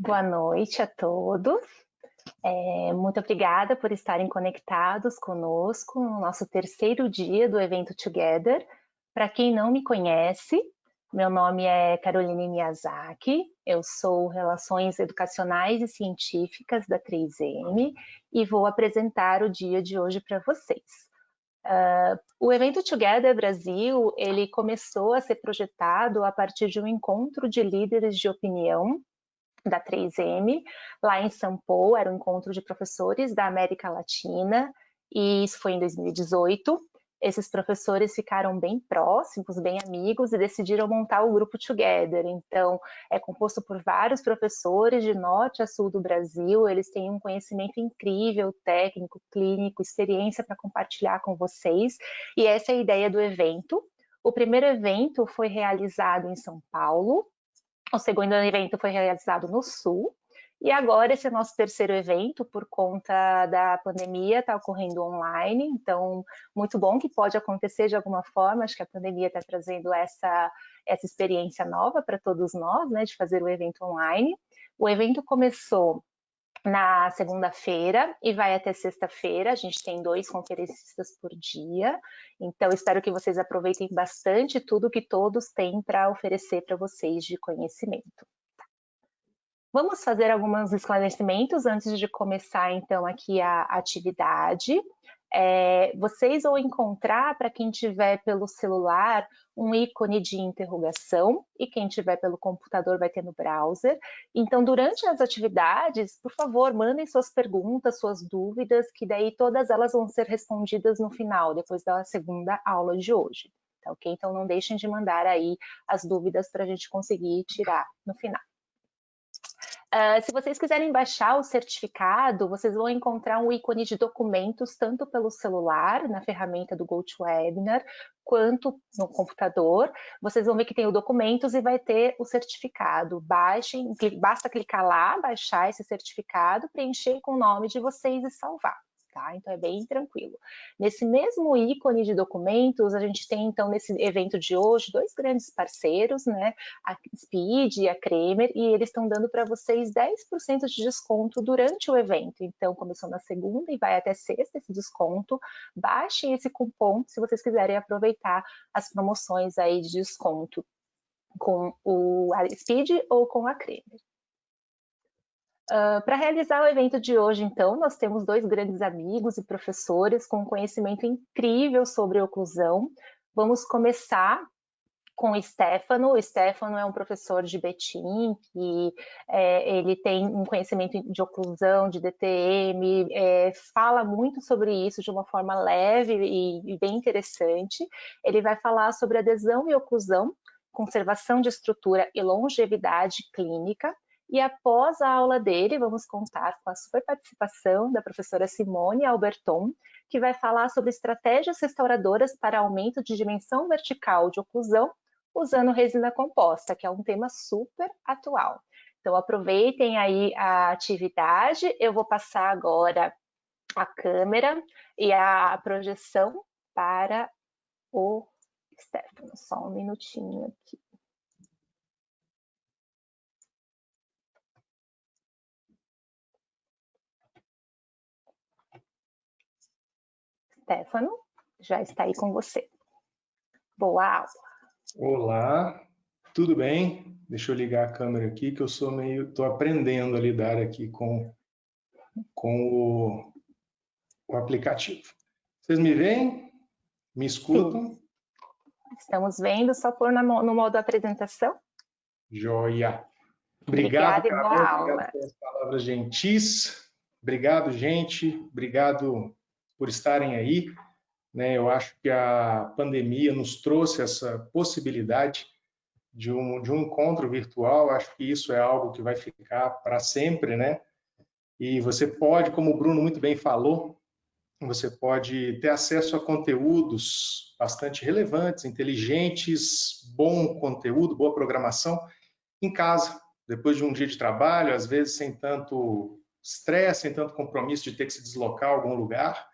Boa noite a todos. Muito obrigada por estarem conectados conosco no nosso terceiro dia do evento Together. Para quem não me conhece, meu nome é Caroline Miyazaki, eu sou Relações Educacionais e Científicas da 3M e vou apresentar o dia de hoje para vocês. O evento Together Brasil, ele começou a ser projetado a partir de um encontro de líderes de opinião da 3M, lá em São Paulo, era um encontro de professores da América Latina, e isso foi em 2018. Esses professores ficaram bem próximos, bem amigos, e decidiram montar o grupo Together. Então, é composto por vários professores de norte a sul do Brasil, eles têm um conhecimento incrível, técnico, clínico, experiência para compartilhar com vocês, e essa é a ideia do evento. O primeiro evento foi realizado em São Paulo, o segundo evento foi realizado no Sul, e agora esse é o nosso terceiro evento, por conta da pandemia, está ocorrendo online, então muito bom que pode acontecer de alguma forma, acho que a pandemia está trazendo essa experiência nova para todos nós, né, de fazer o evento online. O evento começou na segunda-feira e vai até sexta-feira. A gente tem 2 conferencistas por dia, então espero que vocês aproveitem bastante tudo que todos têm para oferecer para vocês de conhecimento. Vamos fazer alguns esclarecimentos antes de começar então aqui a atividade. Vocês vão encontrar, para quem tiver pelo celular, um ícone de interrogação, e quem tiver pelo computador vai ter no browser. Então, durante as atividades, por favor, mandem suas perguntas, suas dúvidas, que daí todas elas vão ser respondidas no final, depois da segunda aula de hoje. Tá, ok? Então, não deixem de mandar aí as dúvidas para a gente conseguir tirar no final. Se vocês quiserem baixar o certificado, vocês vão encontrar um ícone de documentos, tanto pelo celular, na ferramenta do GoToWebinar, quanto no computador. Vocês vão ver que tem o documentos e vai ter o certificado. Baixem, basta clicar lá, baixar esse certificado, preencher com o nome de vocês e salvar. Tá? Então é bem tranquilo. Nesse mesmo ícone de documentos, a gente tem então nesse evento de hoje 2 grandes parceiros, né? A Speed e a Cremer, e eles estão dando para vocês 10% de desconto durante o evento. Então começou na segunda e vai até sexta esse desconto. Baixem esse cupom se vocês quiserem aproveitar as promoções aí de desconto com a Speed ou com a Cremer. Para realizar o evento de hoje, então, nós temos 2 grandes amigos e professores com conhecimento incrível sobre oclusão. Vamos começar com o Stefano. O Stefano é um professor de Betim, que ele tem um conhecimento de oclusão, de DTM, fala muito sobre isso de uma forma leve e bem interessante. Ele vai falar sobre adesão e oclusão, conservação de estrutura e longevidade clínica. E após a aula dele, vamos contar com a super participação da professora Simone Alberton, que vai falar sobre estratégias restauradoras para aumento de dimensão vertical de oclusão usando resina composta, que é um tema super atual. Então aproveitem aí a atividade. Eu vou passar agora a câmera e a projeção para o Stefano. Só um minutinho aqui. Stefano, já está aí com você. Boa aula. Olá, tudo bem? Deixa eu ligar a câmera aqui, que eu estou aprendendo a lidar aqui com o aplicativo. Vocês me veem? Me escutam? Sim. Estamos vendo, só pôr no modo apresentação. Joia. Obrigada e boa aula. Obrigado pelas palavras gentis. Obrigado, gente. Obrigado por estarem aí. Eu acho que a pandemia nos trouxe essa possibilidade de um encontro virtual. Acho que isso é algo que vai ficar para sempre, né? E você pode, como o Bruno muito bem falou, você pode ter acesso a conteúdos bastante relevantes, inteligentes, bom conteúdo, boa programação, em casa, depois de um dia de trabalho, às vezes sem tanto estresse, sem tanto compromisso de ter que se deslocar a algum lugar.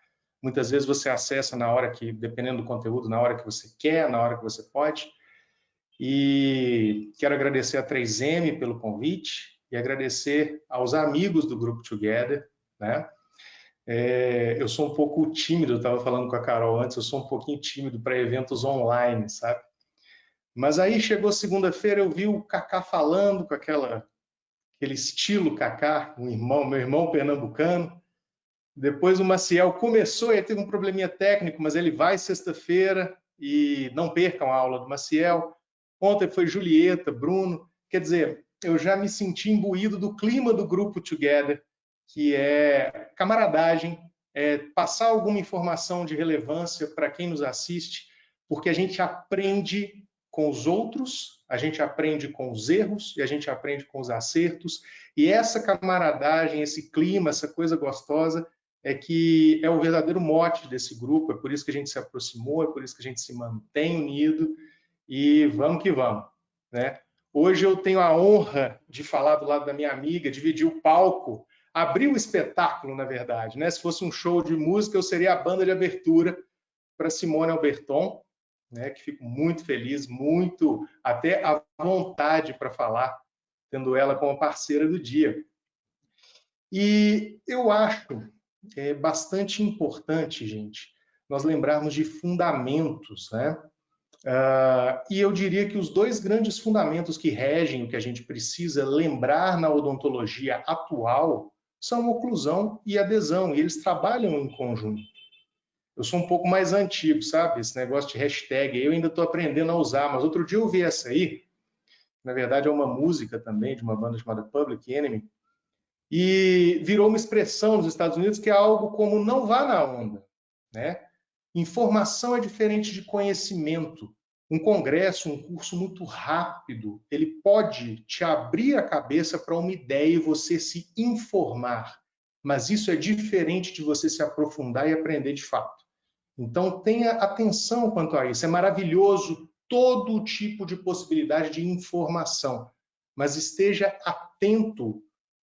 Muitas vezes você acessa na hora que, dependendo do conteúdo, na hora que você quer, na hora que você pode. E quero agradecer a 3M pelo convite e agradecer aos amigos do Grupo Together, né? Eu sou um pouco tímido, eu estava falando com a Carol antes, eu sou um pouquinho tímido para eventos online, sabe? Mas aí chegou segunda-feira, eu vi o Kaká falando com aquele estilo Kaká, meu irmão pernambucano. Depois o Maciel começou, ele teve um probleminha técnico, mas ele vai sexta-feira e não percam a aula do Maciel. Ontem foi Julieta, Bruno. Quer dizer, eu já me senti imbuído do clima do Grupo Together, que é camaradagem, passar alguma informação de relevância para quem nos assiste, porque a gente aprende com os outros, a gente aprende com os erros e a gente aprende com os acertos. E essa camaradagem, esse clima, essa coisa gostosa, que é o verdadeiro mote desse grupo. É por isso que a gente se aproximou, é por isso que a gente se mantém unido e vamos que vamos, né? Hoje eu tenho a honra de falar do lado da minha amiga, dividir o palco, abrir o espetáculo, na verdade, né? Se fosse um show de música, eu seria a banda de abertura para Simone Alberton, né? Que fico muito feliz, muito até à vontade para falar, tendo ela como parceira do dia. E eu acho bastante importante, gente, nós lembrarmos de fundamentos, né? E eu diria que os dois grandes fundamentos que regem o que a gente precisa lembrar na odontologia atual são oclusão e adesão, e eles trabalham em conjunto. Eu sou um pouco mais antigo, sabe? Esse negócio de hashtag, eu ainda estou aprendendo a usar, mas outro dia eu vi essa aí, na verdade é uma música também de uma banda chamada Public Enemy, e virou uma expressão nos Estados Unidos que é algo como não vá na onda, né? Informação é diferente de conhecimento. Um congresso, um curso muito rápido, ele pode te abrir a cabeça para uma ideia e você se informar, mas isso é diferente de você se aprofundar e aprender de fato. Então tenha atenção quanto a isso. É maravilhoso todo tipo de possibilidade de informação, mas esteja atento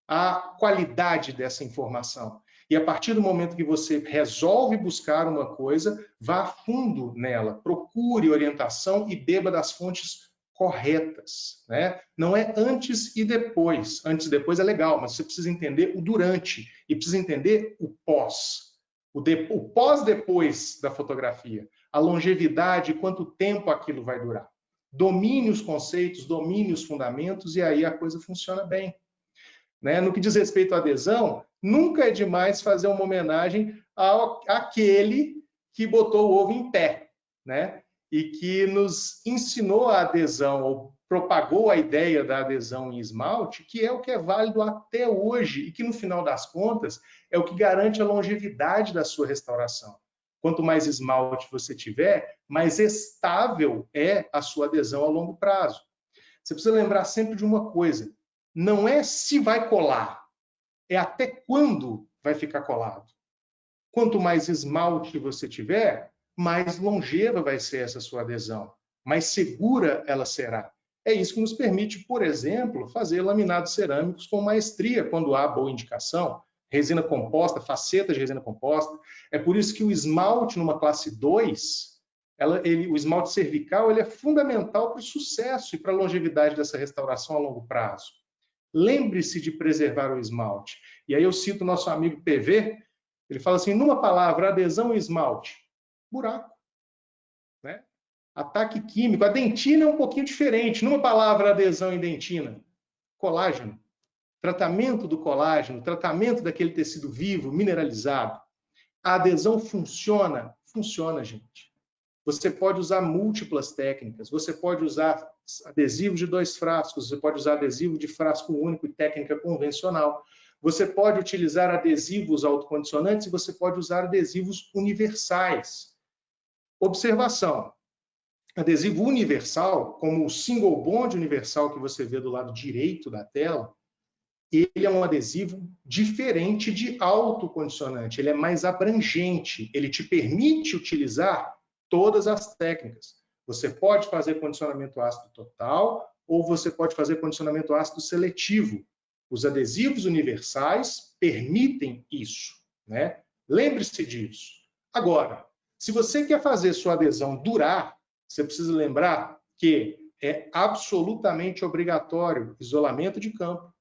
à qualidade dessa informação. E a partir do momento que você resolve buscar uma coisa, vá a fundo nela, procure orientação e beba das fontes corretas, né? Não é antes e depois. Antes e depois é legal, mas você precisa entender o durante e precisa entender o pós. O pós-depois da fotografia, a longevidade, quanto tempo aquilo vai durar. Domine os conceitos, domine os fundamentos e aí a coisa funciona bem. Né? No que diz respeito à adesão, nunca é demais fazer uma homenagem àquele que botou o ovo em pé, né? E que nos ensinou a adesão, ou propagou a ideia da adesão em esmalte, que é o que é válido até hoje e que, no final das contas, é o que garante a longevidade da sua restauração. Quanto mais esmalte você tiver, mais estável é a sua adesão a longo prazo. Você precisa lembrar sempre de uma coisa: não é se vai colar, é até quando vai ficar colado. Quanto mais esmalte você tiver, mais longeva vai ser essa sua adesão, mais segura ela será. É isso que nos permite, por exemplo, fazer laminados cerâmicos com maestria, quando há boa indicação, resina composta, facetas de resina composta. É por isso que o esmalte numa classe 2, o esmalte cervical, ele é fundamental para o sucesso e para a longevidade dessa restauração a longo prazo. Lembre-se de preservar o esmalte. E aí eu cito o nosso amigo PV, ele fala assim, numa palavra, adesão e esmalte, buraco. Né? Ataque químico. A dentina é um pouquinho diferente. Numa palavra, adesão e dentina, colágeno. Tratamento do colágeno, tratamento daquele tecido vivo, mineralizado. A adesão funciona? Funciona, gente. Você pode usar múltiplas técnicas, você pode usar adesivo de 2 frascos, você pode usar adesivo de frasco único e técnica convencional, você pode utilizar adesivos autocondicionantes e você pode usar adesivos universais. Observação, adesivo universal, como o single bond universal que você vê do lado direito da tela, ele é um adesivo diferente de autocondicionante, ele é mais abrangente, ele te permite utilizar todas as técnicas. Você pode fazer condicionamento ácido total ou você pode fazer condicionamento ácido seletivo. Os adesivos universais permitem isso, né? Lembre-se disso. Agora, se você quer fazer sua adesão durar, você precisa lembrar que é absolutamente obrigatório isolamento de campo,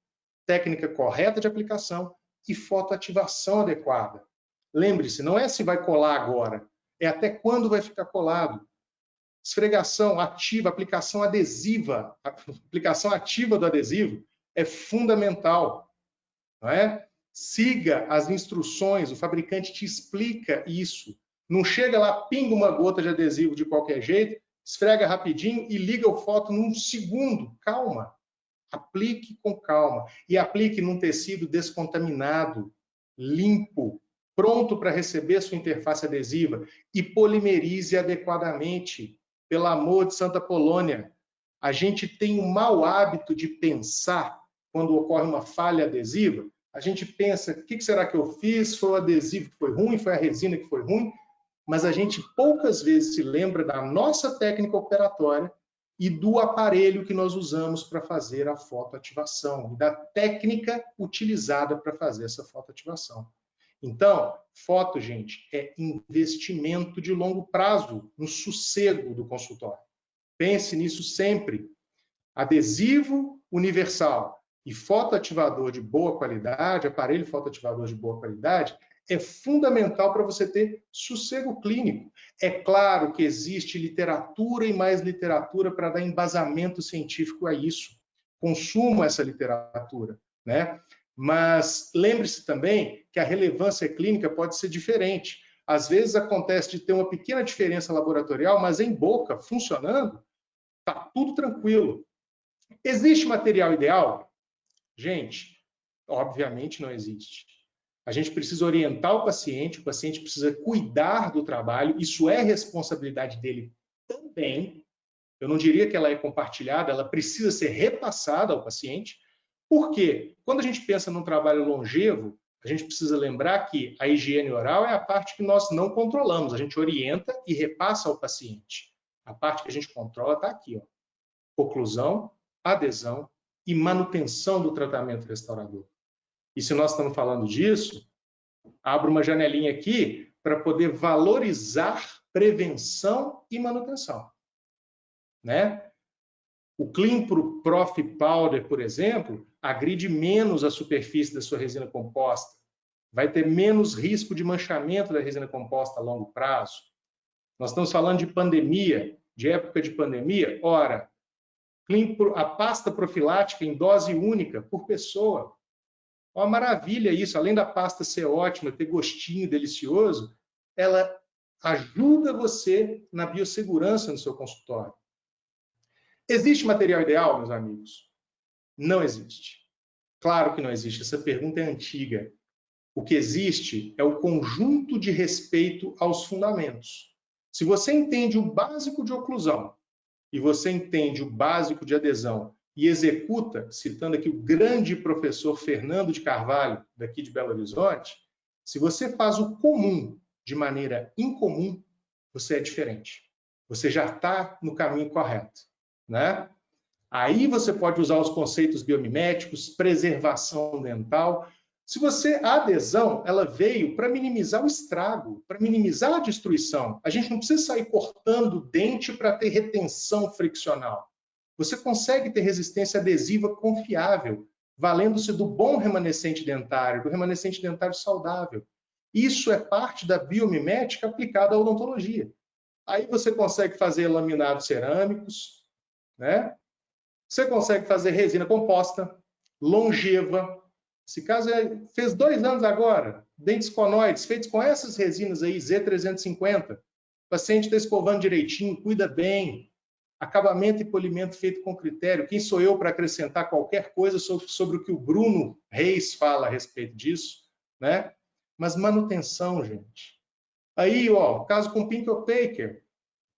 técnica correta de aplicação e fotoativação adequada. Lembre-se, não é se vai colar agora, é até quando vai ficar colado. Esfregação ativa, aplicação adesiva, a aplicação ativa do adesivo é fundamental, não é? Siga as instruções, o fabricante te explica isso. Não chega lá, pinga uma gota de adesivo de qualquer jeito, esfrega rapidinho e liga o foto num segundo. Calma. Aplique com calma e aplique num tecido descontaminado, limpo, pronto para receber sua interface adesiva e polimerize adequadamente. Pelo amor de Santa Polônia, a gente tem um mau hábito de pensar quando ocorre uma falha adesiva. A gente pensa, o que será que eu fiz? Foi o adesivo que foi ruim? Foi a resina que foi ruim? Mas a gente poucas vezes se lembra da nossa técnica operatória e do aparelho que nós usamos para fazer a fotoativação, e da técnica utilizada para fazer essa fotoativação. Então, foto, gente, é investimento de longo prazo no sossego do consultório. Pense nisso sempre. Adesivo universal e fotoativador de boa qualidade, aparelho fotoativador de boa qualidade, é fundamental para você ter sossego clínico. É claro que existe literatura e mais literatura para dar embasamento científico a isso. Consuma essa literatura, né? Mas lembre-se também que a relevância clínica pode ser diferente. Às vezes acontece de ter uma pequena diferença laboratorial, mas em boca, funcionando, está tudo tranquilo. Existe material ideal? Gente, obviamente não existe. A gente precisa orientar o paciente precisa cuidar do trabalho, isso é responsabilidade dele também. Eu não diria que ela é compartilhada, ela precisa ser repassada ao paciente. Por quê? Quando a gente pensa num trabalho longevo, a gente precisa lembrar que a higiene oral é a parte que nós não controlamos, a gente orienta e repassa ao paciente. A parte que a gente controla está aqui, ó. Oclusão, adesão e manutenção do tratamento restaurador. E se nós estamos falando disso, abro uma janelinha aqui para poder valorizar prevenção e manutenção, né? O Cleanpro Prof Powder, por exemplo, agride menos a superfície da sua resina composta, vai ter menos risco de manchamento da resina composta a longo prazo. Nós estamos falando de pandemia, de época de pandemia. Ora, a pasta profilática em dose única por pessoa. Uma maravilha isso, além da pasta ser ótima, ter gostinho delicioso, ela ajuda você na biossegurança no seu consultório. Existe material ideal, meus amigos? Não existe. Claro que não existe, essa pergunta é antiga. O que existe é o conjunto de respeito aos fundamentos. Se você entende o básico de oclusão e você entende o básico de adesão e executa, citando aqui o grande professor Fernando de Carvalho, daqui de Belo Horizonte, se você faz o comum de maneira incomum, você é diferente. Você já está no caminho correto, né? Aí você pode usar os conceitos biomiméticos, preservação dental. A adesão, ela veio para minimizar o estrago, para minimizar a destruição. A gente não precisa sair cortando o dente para ter retenção friccional. Você consegue ter resistência adesiva confiável, valendo-se do bom remanescente dentário, do remanescente dentário saudável. Isso é parte da biomimética aplicada à odontologia. Aí você consegue fazer laminados cerâmicos, né? Você consegue fazer resina composta, longeva. Esse caso fez 2 anos agora, dentes conoides, feitos com essas resinas aí, Z350. O paciente está escovando direitinho, cuida bem. Acabamento e polimento feito com critério. Quem sou eu para acrescentar qualquer coisa sobre o que o Bruno Reis fala a respeito disso, né? Mas manutenção, gente. Aí, ó, caso com Pink Opaker.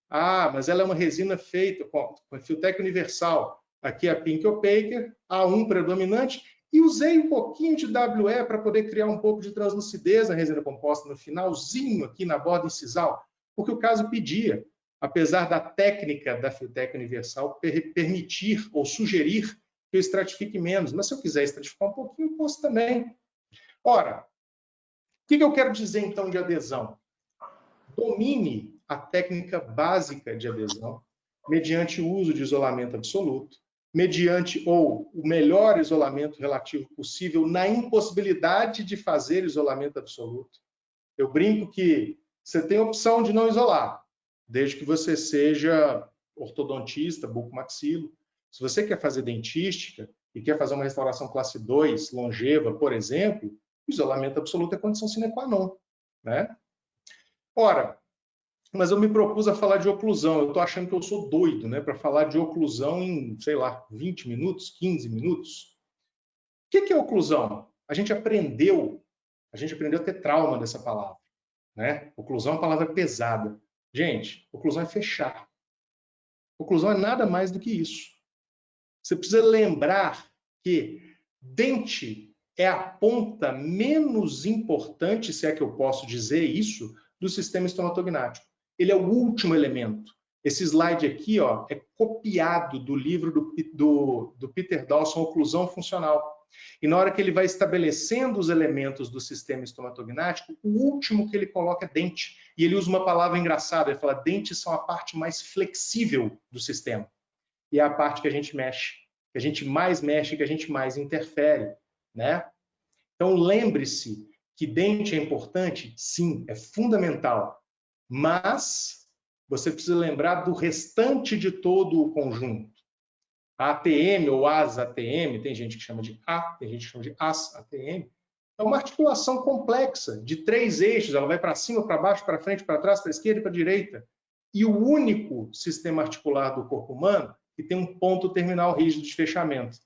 Ah, mas ela é uma resina feita com Filtec Universal. Aqui é a Pink Opaker, A1 predominante, e usei um pouquinho de WE para poder criar um pouco de translucidez na resina composta no finalzinho, aqui na borda incisal, porque o caso pedia, apesar da técnica da Filtec Universal permitir ou sugerir que eu estratifique menos. Mas se eu quiser estratificar um pouquinho, eu posso também. Ora, o que eu quero dizer então de adesão? Domine a técnica básica de adesão mediante o uso de isolamento absoluto, mediante ou o melhor isolamento relativo possível na impossibilidade de fazer isolamento absoluto. Eu brinco que você tem a opção de não isolar, desde que você seja ortodontista, bucomaxilo. Se você quer fazer dentística e quer fazer uma restauração classe 2, longeva, por exemplo, o isolamento absoluto é condição sine qua non, né? Ora, mas eu me propus a falar de oclusão. Eu estou achando que eu sou doido, né, para falar de oclusão em, sei lá, 20 minutos, 15 minutos. O que é oclusão? A gente aprendeu a ter trauma dessa palavra, né? Oclusão é uma palavra pesada. Gente, oclusão é fechar. Oclusão é nada mais do que isso. Você precisa lembrar que dente é a ponta menos importante, se é que eu posso dizer isso, do sistema estomatognático. Ele é o último elemento. Esse slide aqui, ó, é copiado do livro do Peter Dawson, Oclusão Funcional. E na hora que ele vai estabelecendo os elementos do sistema estomatognático, o último que ele coloca é dente. E ele usa uma palavra engraçada, ele fala: dentes são a parte mais flexível do sistema. E é a parte que a gente mexe, que a gente mais mexe, que a gente mais interfere, né? Então lembre-se que dente é importante? Sim, é fundamental. Mas você precisa lembrar do restante de todo o conjunto. A ATM ou AS-ATM, tem gente que chama de A, tem gente que chama de AS-ATM, é uma articulação complexa de 3 eixos, ela vai para cima, para baixo, para frente, para trás, para a esquerda e para a direita. E o único sistema articular do corpo humano que tem um ponto terminal rígido de fechamento.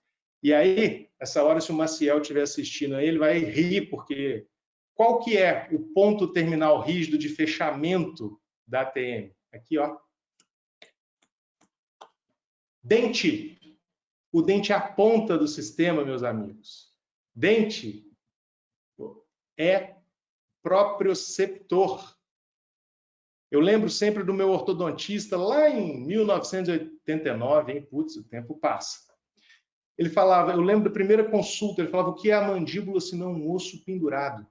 E aí, essa hora, se o Maciel estiver assistindo aí, ele vai rir, porque qual que é o ponto terminal rígido de fechamento da ATM? Aqui, ó. Dente. O dente é a ponta do sistema, meus amigos. Dente é proprioceptor. Eu lembro sempre do meu ortodontista lá em 1989, hein? Putz, o tempo passa. Ele falava, eu lembro da primeira consulta, ele falava: o que é a mandíbula se não um osso pendurado?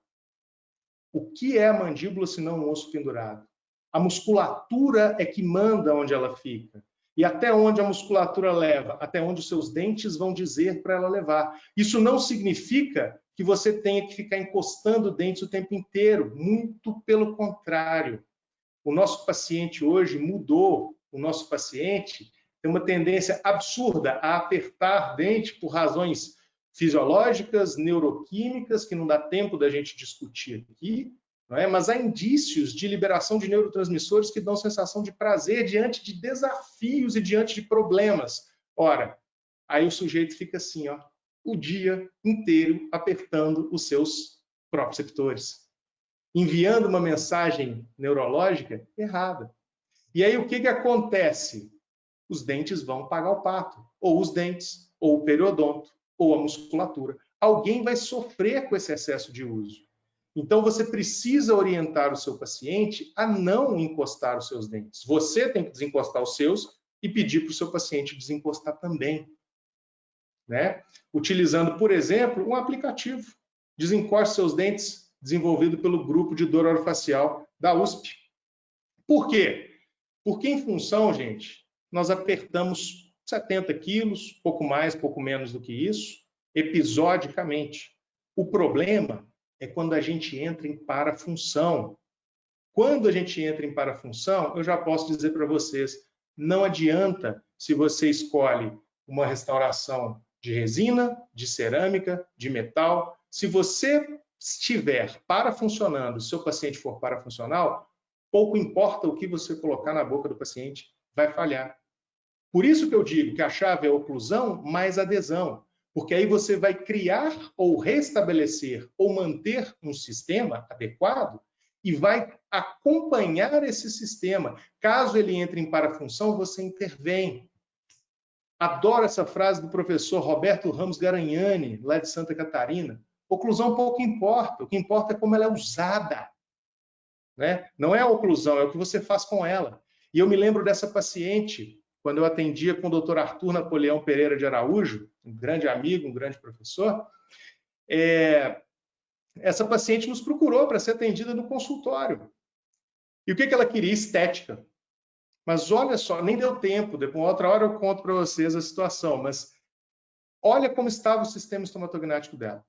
O que é a mandíbula se não um osso pendurado? A musculatura é que manda onde ela fica. E até onde a musculatura leva? Até onde os seus dentes vão dizer para ela levar. Isso não significa que você tenha que ficar encostando dentes o tempo inteiro. Muito pelo contrário. O nosso paciente hoje mudou. O nosso paciente tem uma tendência absurda a apertar dente por razões fisiológicas, neuroquímicas, que não dá tempo da gente discutir aqui, não é? Mas há indícios de liberação de neurotransmissores que dão sensação de prazer diante de desafios e diante de problemas. Ora, aí o sujeito fica assim, ó, o dia inteiro apertando os seus proprioceptores, enviando uma mensagem neurológica errada. E aí o que acontece? Os dentes vão pagar o pato, ou os dentes, ou o periodonto, ou a musculatura. Alguém vai sofrer com esse excesso de uso. Então você precisa orientar o seu paciente a não encostar os seus dentes. Você tem que desencostar os seus e pedir para o seu paciente desencostar também, né? Utilizando, por exemplo, um aplicativo. Desencoste seus dentes, desenvolvido pelo grupo de dor orofacial da USP. Por quê? Porque em função, gente, nós apertamos 70 quilos, pouco mais, pouco menos do que isso, episodicamente. O problema é quando a gente entra em parafunção. Quando a gente entra em parafunção, eu já posso dizer para vocês, não adianta se você escolhe uma restauração de resina, de cerâmica, de metal. Se você estiver parafuncionando, se o seu paciente for parafuncional, pouco importa o que você colocar na boca do paciente, vai falhar. Por isso que eu digo que a chave é oclusão mais adesão, porque aí você vai criar ou restabelecer ou manter um sistema adequado e vai acompanhar esse sistema. Caso ele entre em parafunção, você intervém. Adoro essa frase do professor Roberto Ramos Garanhani, lá de Santa Catarina. Oclusão pouco importa, o que importa é como ela é usada. Né? Não é a oclusão, é o que você faz com ela. E eu me lembro dessa paciente, quando eu atendia com o Dr. Arthur Napoleão Pereira de Araújo, um grande amigo, um grande professor. Essa paciente nos procurou para ser atendida no consultório. E o que ela queria? Estética. Mas olha só, nem deu tempo, depois outra hora eu conto para vocês a situação, mas olha como estava o sistema estomatognático dela.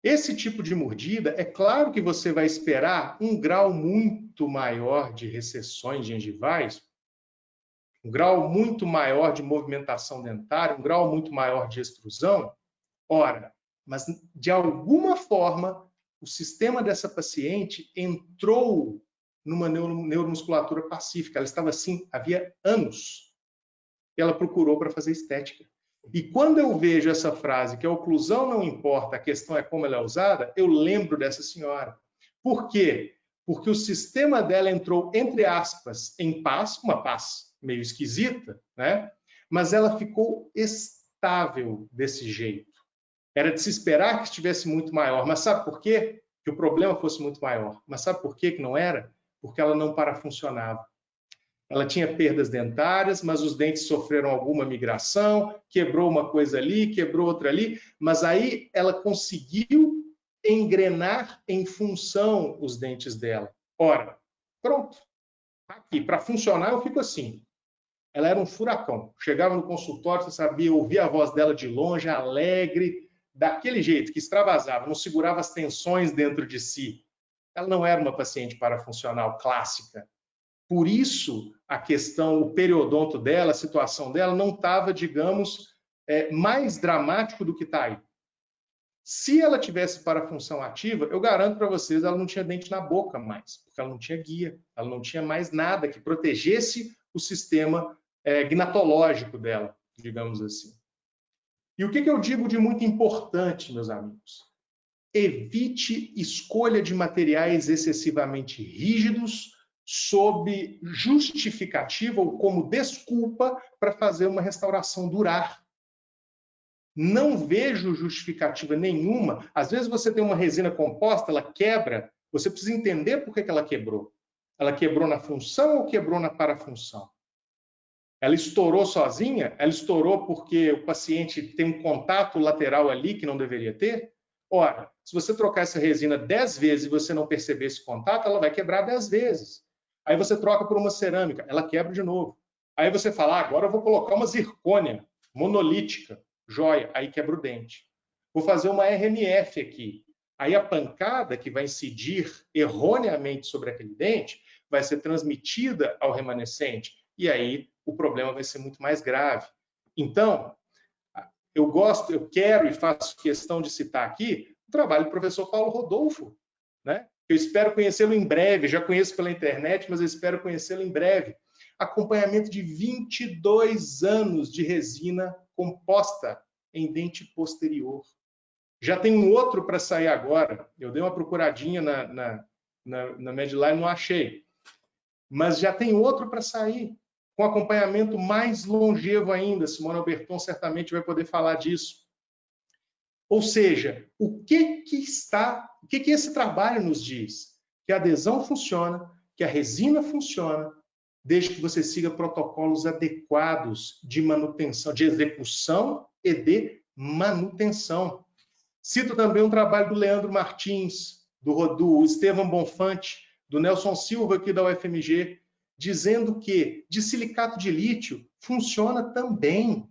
Esse tipo de mordida, é claro que você vai esperar um grau muito maior de recessões gengivais, um grau muito maior de movimentação dentária, um grau muito maior de extrusão. Ora, mas de alguma forma, o sistema dessa paciente entrou numa neuromusculatura pacífica. Ela estava assim havia anos. Ela procurou para fazer estética. E quando eu vejo essa frase, que a oclusão não importa, a questão é como ela é usada, eu lembro dessa senhora. Por quê? Porque o sistema dela entrou, entre aspas, em paz, uma paz meio esquisita, né? Mas ela ficou estável desse jeito. Era de se esperar que estivesse muito maior. Mas sabe por quê? Que o problema fosse muito maior. Mas sabe por quê que não era? Porque ela não parafuncionava. Ela tinha perdas dentárias, mas os dentes sofreram alguma migração, quebrou uma coisa ali, quebrou outra ali, mas aí ela conseguiu engrenar em função os dentes dela. Ora, pronto. Aqui, para funcionar, eu fico assim. Ela era um furacão. Chegava no consultório, você sabia, ouvia a voz dela de longe, alegre, daquele jeito, que extravasava, não segurava as tensões dentro de si. Ela não era uma paciente parafuncional clássica. Por isso, a questão, o periodonto dela, a situação dela, não estava, digamos, mais dramático do que está aí. Se ela tivesse parafunção ativa, eu garanto para vocês, ela não tinha dente na boca mais, porque ela não tinha guia, ela não tinha mais nada que protegesse o sistema gnatológico dela, digamos assim. E o que eu digo de muito importante, meus amigos? Evite escolha de materiais excessivamente rígidos, sob justificativa ou como desculpa para fazer uma restauração durar. Não vejo justificativa nenhuma. Às vezes você tem uma resina composta, ela quebra, você precisa entender por que ela quebrou. Ela quebrou na função ou quebrou na parafunção? Ela estourou sozinha? Ela estourou porque o paciente tem um contato lateral ali que não deveria ter? Ora, se você trocar essa resina 10 vezes e você não perceber esse contato, ela vai quebrar 10 vezes. Aí você troca por uma cerâmica, ela quebra de novo. Aí você fala, agora eu vou colocar uma zircônia monolítica, joia, aí quebra o dente. Vou fazer uma RMF aqui. Aí a pancada que vai incidir erroneamente sobre aquele dente vai ser transmitida ao remanescente. E aí o problema vai ser muito mais grave. Então, eu quero e faço questão de citar aqui o trabalho do professor Paulo Rodolfo, né? Eu espero conhecê-lo em breve, já conheço pela internet, mas eu espero conhecê-lo em breve. Acompanhamento de 22 anos de resina composta em dente posterior. Já tem um outro para sair agora. Eu dei uma procuradinha na Medline, não achei. Mas já tem outro para sair, com acompanhamento mais longevo ainda. Simone Alberton certamente vai poder falar disso. Ou seja, o que esse trabalho nos diz? Que a adesão funciona, que a resina funciona, desde que você siga protocolos adequados de manutenção, de execução e de manutenção. Cito também um trabalho do Leandro Martins, do Estevam Bonfante, do Nelson Silva aqui da UFMG, dizendo que de silicato de lítio funciona também.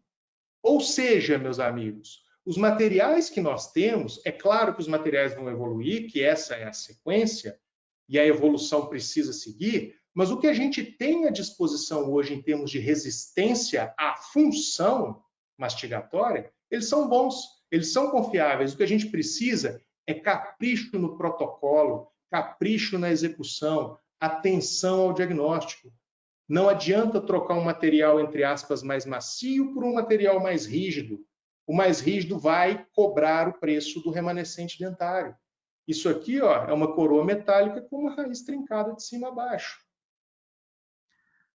Ou seja, meus amigos, os materiais que nós temos, é claro que os materiais vão evoluir, que essa é a sequência, e a evolução precisa seguir, mas o que a gente tem à disposição hoje em termos de resistência à função mastigatória, eles são bons, eles são confiáveis. O que a gente precisa é capricho no protocolo, capricho na execução, atenção ao diagnóstico. Não adianta trocar um material, entre aspas, mais macio por um material mais rígido. O mais rígido vai cobrar o preço do remanescente dentário. Isso aqui, ó, é uma coroa metálica com uma raiz trincada de cima a baixo.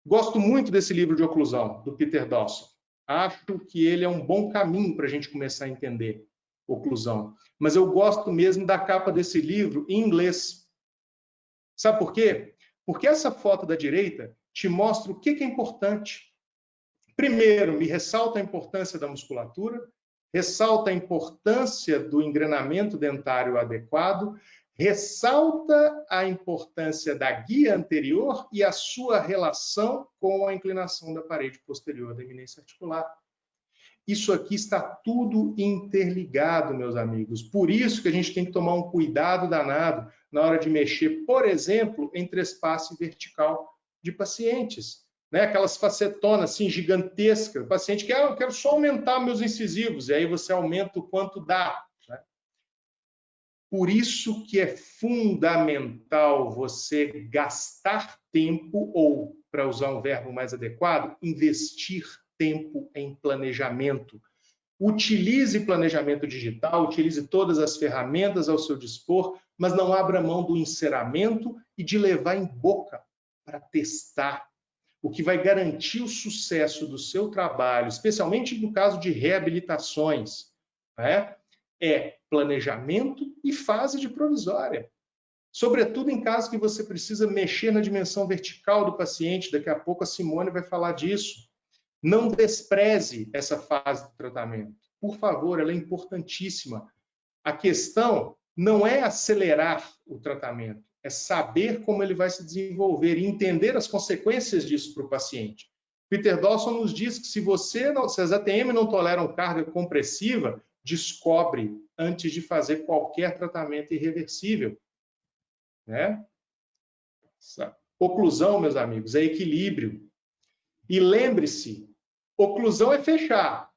Gosto muito desse livro de oclusão, do Peter Dawson. Acho que ele é um bom caminho para a gente começar a entender oclusão. Mas eu gosto mesmo da capa desse livro em inglês. Sabe por quê? Porque essa foto da direita te mostra o que é importante. Primeiro, me ressalta a importância da musculatura, ressalta a importância do engrenamento dentário adequado, ressalta a importância da guia anterior e a sua relação com a inclinação da parede posterior da eminência articular. Isso aqui está tudo interligado, meus amigos. Por isso que a gente tem que tomar um cuidado danado na hora de mexer, por exemplo, em trespasse vertical de pacientes. Né? Aquelas facetonas assim, gigantescas. O paciente quer, eu quero só aumentar meus incisivos, e aí você aumenta o quanto dá. Né? Por isso que é fundamental você gastar tempo, ou, para usar um verbo mais adequado, investir tempo em planejamento. Utilize planejamento digital, utilize todas as ferramentas ao seu dispor, mas não abra mão do enceramento e de levar em boca para testar. O que vai garantir o sucesso do seu trabalho, especialmente no caso de reabilitações, né? É planejamento e fase de provisória. Sobretudo em casos que você precisa mexer na dimensão vertical do paciente, daqui a pouco a Simone vai falar disso. Não despreze essa fase do tratamento. Por favor, ela é importantíssima. A questão não é acelerar o tratamento, é saber como ele vai se desenvolver e entender as consequências disso para o paciente. Peter Dawson nos diz que se as ATM não toleram carga compressiva, descobre antes de fazer qualquer tratamento irreversível. Né? Oclusão, meus amigos, é equilíbrio. E lembre-se, oclusão é fechar,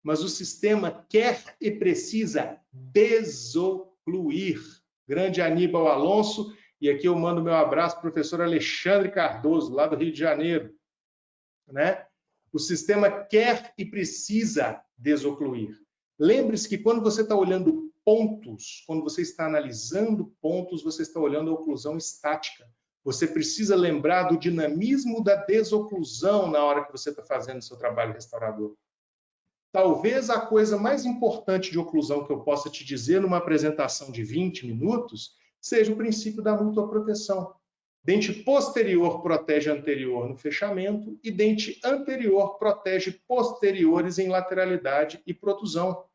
mas o sistema quer e precisa desocluir. Grande Aníbal Alonso, e aqui eu mando meu abraço para o professor Alexandre Cardoso, lá do Rio de Janeiro. Né? O sistema quer e precisa desocluir. Lembre-se que quando você está olhando pontos, quando você está analisando pontos, você está olhando a oclusão estática. Você precisa lembrar do dinamismo da desoclusão na hora que você está fazendo o seu trabalho restaurador. Talvez a coisa mais importante de oclusão que eu possa te dizer numa apresentação de 20 minutos seja o princípio da mútua proteção. Dente posterior protege anterior no fechamento e dente anterior protege posteriores em lateralidade e protusão.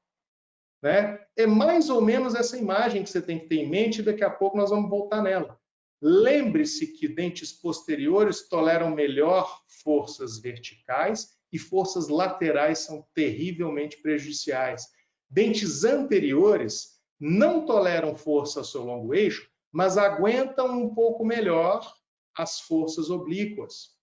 Né? É mais ou menos essa imagem que você tem que ter em mente e daqui a pouco nós vamos voltar nela. Lembre-se que dentes posteriores toleram melhor forças verticais e forças laterais são terrivelmente prejudiciais. Dentes anteriores não toleram força ao seu longo eixo, mas aguentam um pouco melhor as forças oblíquas.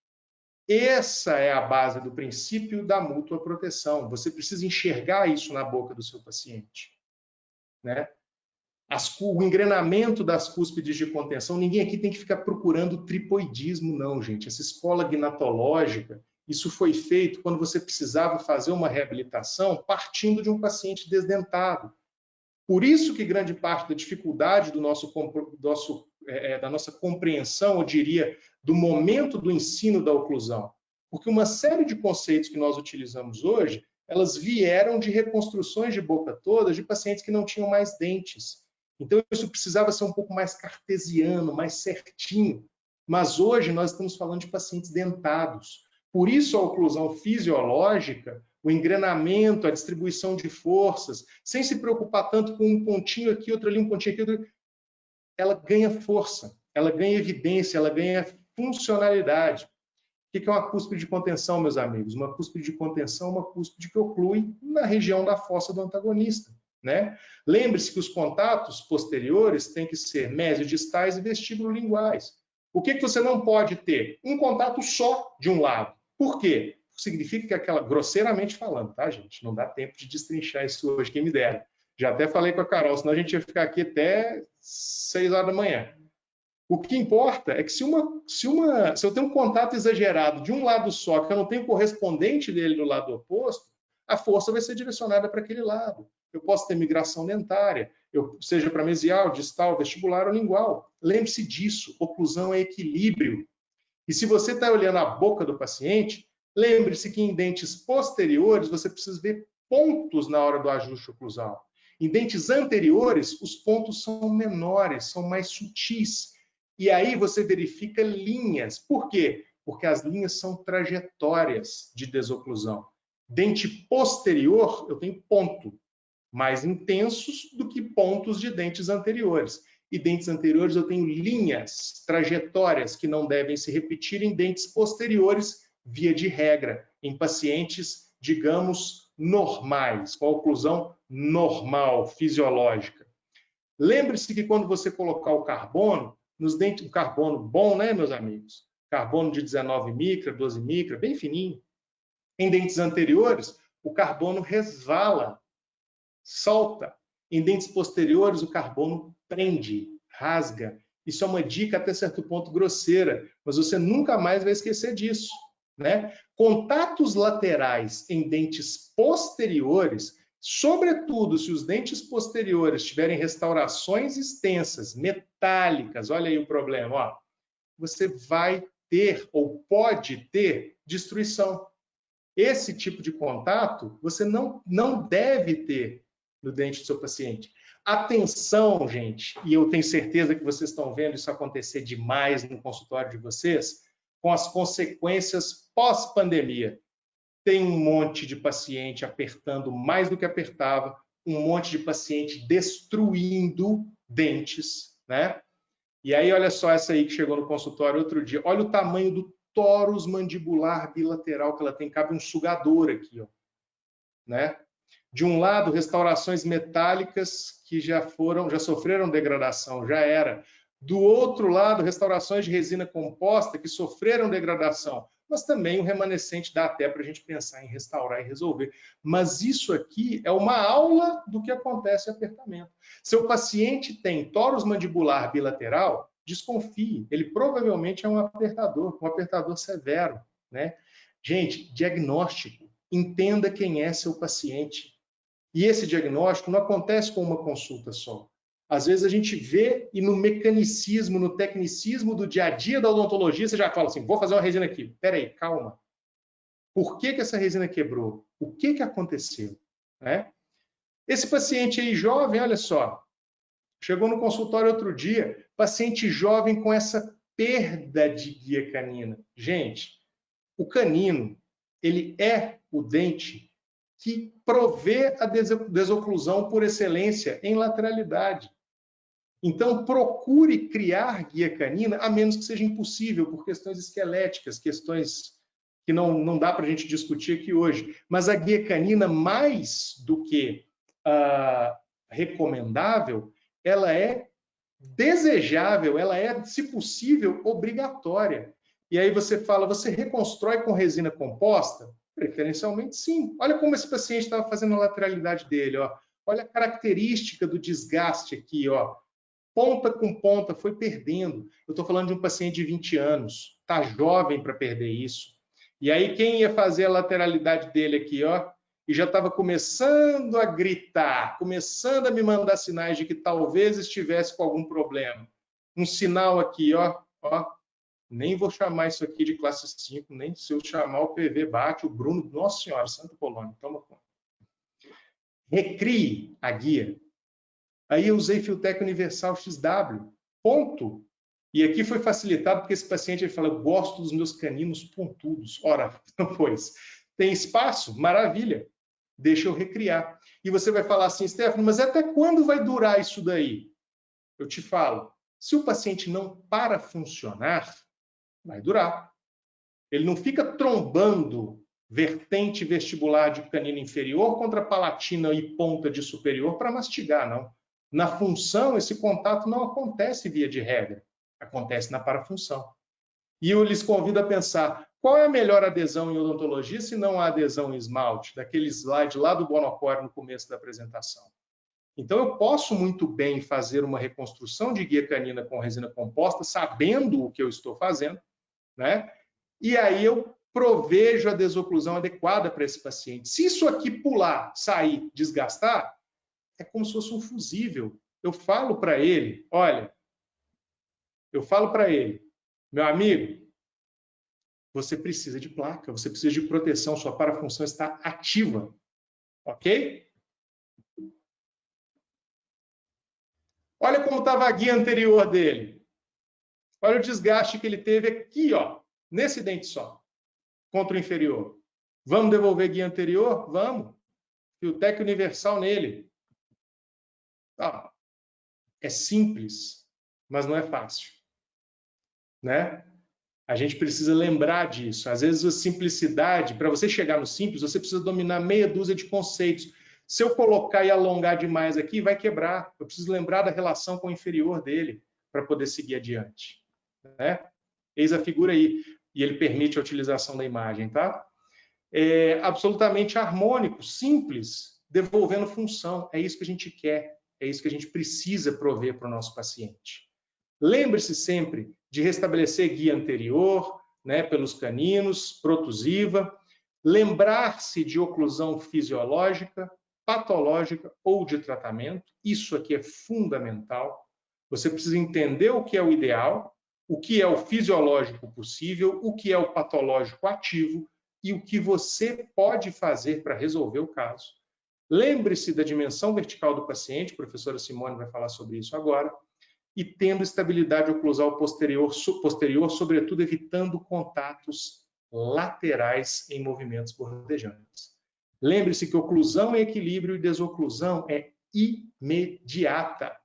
Essa é a base do princípio da mútua proteção. Você precisa enxergar isso na boca do seu paciente. Né? O engrenamento das cúspides de contenção, ninguém aqui tem que ficar procurando tripoidismo, não, gente. Essa escola gnatológica, isso foi feito quando você precisava fazer uma reabilitação partindo de um paciente desdentado. Por isso que grande parte da dificuldade da nossa compreensão, eu diria, do momento do ensino da oclusão. Porque uma série de conceitos que nós utilizamos hoje, elas vieram de reconstruções de boca toda de pacientes que não tinham mais dentes. Então, isso precisava ser um pouco mais cartesiano, mais certinho. Mas hoje nós estamos falando de pacientes dentados. Por isso a oclusão fisiológica, o engrenamento, a distribuição de forças, sem se preocupar tanto com um pontinho aqui, outro ali, um pontinho aqui, outro ali, ela ganha força, ela ganha evidência, ela ganha funcionalidade. O que é uma cúspide de contenção, meus amigos? Uma cúspide de contenção é uma cúspide que oclui na região da fossa do antagonista. Né? Lembre-se que os contatos posteriores têm que ser mesiodistais e vestíbulo-linguais. O que você não pode ter? Um contato só de um lado. Por quê? Significa que aquela, grosseiramente falando, tá, gente? Não dá tempo de destrinchar isso hoje, quem me dera. Já até falei com a Carol, senão a gente ia ficar aqui até 6 horas da manhã. O que importa é que se eu tenho um contato exagerado de um lado só, que eu não tenho correspondente dele no lado oposto, a força vai ser direcionada para aquele lado. Eu posso ter migração dentária, seja para mesial, distal, vestibular ou lingual. Lembre-se disso, oclusão é equilíbrio. E se você está olhando a boca do paciente, lembre-se que em dentes posteriores você precisa ver pontos na hora do ajuste oclusal. Em dentes anteriores, os pontos são menores, são mais sutis. E aí você verifica linhas. Por quê? Porque as linhas são trajetórias de desoclusão. Dente posterior, eu tenho ponto, mais intensos do que pontos de dentes anteriores. e dentes anteriores eu tenho linhas, trajetórias que não devem se repetir em dentes posteriores, via de regra, em pacientes, digamos, normais, com a oclusão normal, fisiológica. Lembre-se que quando você colocar o carbono, nos dentes, o carbono bom, né, meus amigos? Carbono de 19 micra, 12 micra, bem fininho. Em dentes anteriores, o carbono resvala, solta. Em dentes posteriores, o carbono prende, rasga. Isso é uma dica até certo ponto grosseira, mas você nunca mais vai esquecer disso, né? Contatos laterais em dentes posteriores, sobretudo se os dentes posteriores tiverem restaurações extensas, metálicas, olha aí o problema, ó, você vai ter ou pode ter destruição. Esse tipo de contato você não deve ter no dente do seu paciente. Atenção, gente, e eu tenho certeza que vocês estão vendo isso acontecer demais no consultório de vocês, com as consequências pós-pandemia. Tem um monte de paciente apertando mais do que apertava, um monte de paciente destruindo dentes, né? E aí, olha só essa aí que chegou no consultório outro dia. Olha o tamanho do torus mandibular bilateral que ela tem. Cabe um sugador aqui, ó, né? De um lado, restaurações metálicas que já sofreram degradação, já era. Do outro lado, restaurações de resina composta que sofreram degradação. Mas também o remanescente dá até para a gente pensar em restaurar e resolver. Mas isso aqui é uma aula do que acontece em apertamento. Seu paciente tem torus mandibular bilateral, desconfie. Ele provavelmente é um apertador severo, né? Gente, diagnóstico. Entenda quem é seu paciente. E esse diagnóstico não acontece com uma consulta só. Às vezes a gente vê e no mecanicismo, no tecnicismo do dia a dia da odontologia, você já fala assim, vou fazer uma resina aqui. Peraí, calma. Por que essa resina quebrou? O que aconteceu? Né? Esse paciente aí jovem, olha só, chegou no consultório outro dia, paciente jovem com essa perda de guia canina. Gente, o canino, ele é o dente que provê a desoclusão por excelência em lateralidade. Então, procure criar guia canina, a menos que seja impossível, por questões esqueléticas, questões que não dá para a gente discutir aqui hoje. Mas a guia canina, mais do que recomendável, ela é desejável, ela é, se possível, obrigatória. E aí você fala, você reconstrói com resina composta? Preferencialmente sim. Olha como esse paciente estava fazendo a lateralidade dele, ó. Olha a característica do desgaste aqui, ó. Ponta com ponta, foi perdendo. Eu estou falando de um paciente de 20 anos, está jovem para perder isso. E aí quem ia fazer a lateralidade dele aqui, ó, e já estava começando a gritar, começando a me mandar sinais de que talvez estivesse com algum problema. Um sinal aqui, ó, nem vou chamar isso aqui de classe 5, nem se eu chamar o PV bate, o Bruno, nossa senhora, Santa Polônia, toma conta. Recrie a guia. Aí eu usei Filtec Universal XW, ponto. E aqui foi facilitado porque esse paciente ele fala, eu gosto dos meus caninos pontudos. Ora, pois, tem espaço? Maravilha. Deixa eu recriar. E você vai falar assim, Stefano, mas até quando vai durar isso daí? Eu te falo, se o paciente não para funcionar, vai durar. Ele não fica trombando vertente vestibular de canino inferior contra palatina e ponta de superior para mastigar, não. Na função, esse contato não acontece via de regra, acontece na parafunção. E eu lhes convido a pensar, qual é a melhor adesão em odontologia se não a adesão em esmalte, daquele slide lá do Bonocore no começo da apresentação. Então eu posso muito bem fazer uma reconstrução de guia canina com resina composta, sabendo o que eu estou fazendo, né? E aí eu provejo a desoclusão adequada para esse paciente. Se isso aqui pular, sair, desgastar, é como se fosse um fusível. Eu falo para ele, olha, meu amigo, você precisa de placa, você precisa de proteção, sua parafunção está ativa, ok? Olha como estava a guia anterior dele. Olha o desgaste que ele teve aqui, ó, nesse dente só, contra o inferior. Vamos devolver a guia anterior? Vamos. Filtec Universal nele. Ah, é simples. mas não é fácil, né? A gente precisa lembrar disso. Às vezes a simplicidade, para você chegar no simples, você precisa dominar meia dúzia de conceitos. Se eu colocar e alongar demais aqui, vai quebrar. Eu preciso lembrar da relação com o inferior dele para poder seguir adiante, né? Eis a figura aí. E ele permite a utilização da imagem, tá? É absolutamente harmônico, simples, devolvendo função. É isso que a gente quer, é isso que a gente precisa prover para o nosso paciente. Lembre-se sempre de restabelecer guia anterior, né, pelos caninos, protusiva, lembrar-se de oclusão fisiológica, patológica ou de tratamento. Isso aqui é fundamental. Você precisa entender o que é o ideal, o que é o fisiológico possível, o que é o patológico ativo e o que você pode fazer para resolver o caso. Lembre-se da dimensão vertical do paciente, a professora Simone vai falar sobre isso agora, e tendo estabilidade oclusal posterior, sobretudo evitando contatos laterais em movimentos bordejantes. Lembre-se que oclusão é equilíbrio e desoclusão é imediata.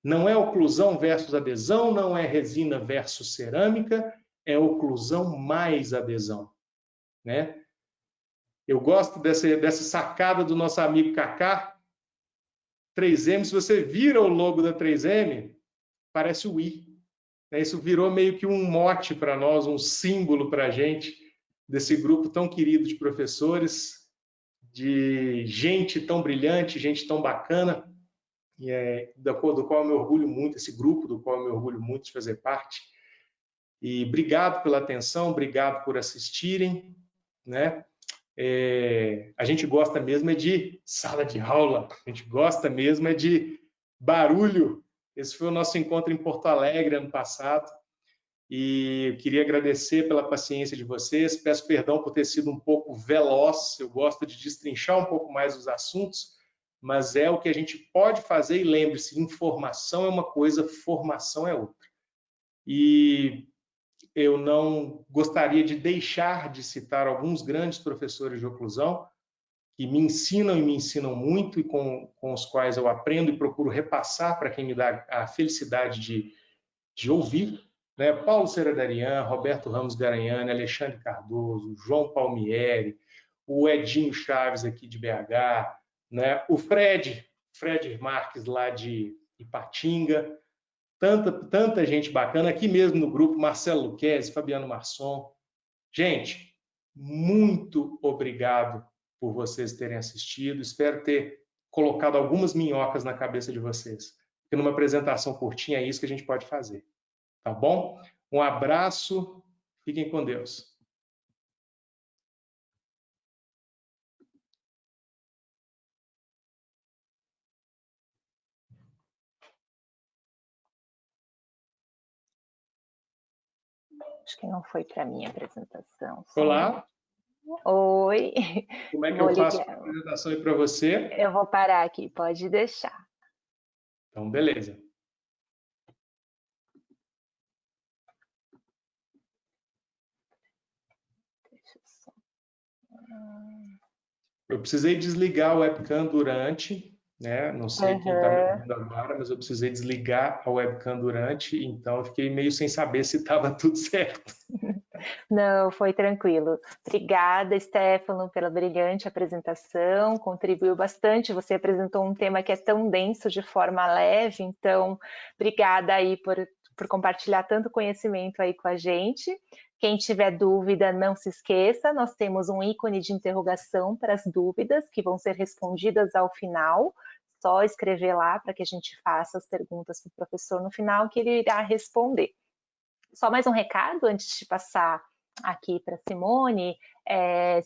Não é oclusão versus adesão, não é resina versus cerâmica, é oclusão mais adesão, né? Eu gosto dessa sacada do nosso amigo Kaká. 3M, se você vira o logo da 3M, parece o I. Isso virou meio que um mote para nós, um símbolo para a gente, desse grupo tão querido de professores, de gente tão brilhante, gente tão bacana, do qual eu me orgulho muito, esse grupo do qual eu me orgulho muito de fazer parte. E obrigado pela atenção, obrigado por assistirem, né? A gente gosta mesmo é de sala de aula, a gente gosta mesmo é de barulho. Esse foi o nosso encontro em Porto Alegre ano passado e eu queria agradecer pela paciência de vocês. Peço perdão por ter sido um pouco veloz, eu gosto de destrinchar um pouco mais os assuntos, mas é o que a gente pode fazer. E lembre-se, informação é uma coisa, formação é outra. E eu não gostaria de deixar de citar alguns grandes professores de oclusão que me ensinam e me ensinam muito e com os quais eu aprendo e procuro repassar para quem me dá a felicidade de ouvir, né? Paulo Seradarian, Roberto Ramos Garanhani, Alexandre Cardoso, João Palmieri, o Edinho Chaves aqui de BH, né? O Fred Marques lá de Ipatinga, tanta gente bacana aqui mesmo no grupo, Marcelo Luquezzi, Fabiano Marçom. Gente, muito obrigado por vocês terem assistido. Espero ter colocado algumas minhocas na cabeça de vocês. Porque numa apresentação curtinha é isso que a gente pode fazer. Tá bom? Um abraço, fiquem com Deus. Acho que não foi para mim a apresentação. Olá. Oi. Como é que eu faço a apresentação aí para você? Eu vou parar aqui, pode deixar. Então, beleza. Deixa eu só... Eu precisei desligar o webcam durante, né? Não sei quem está me ouvindo agora, mas eu precisei desligar a webcam durante, então eu fiquei meio sem saber se estava tudo certo. Não, foi tranquilo. Obrigada, Stefano, pela brilhante apresentação, contribuiu bastante. Você apresentou um tema que é tão denso de forma leve, então, obrigada aí por compartilhar tanto conhecimento aí com a gente. Quem tiver dúvida, não se esqueça, nós temos um ícone de interrogação para as dúvidas que vão ser respondidas ao final. Só escrever lá para que a gente faça as perguntas para o professor no final, que ele irá responder. Só mais um recado antes de passar aqui para a Simone.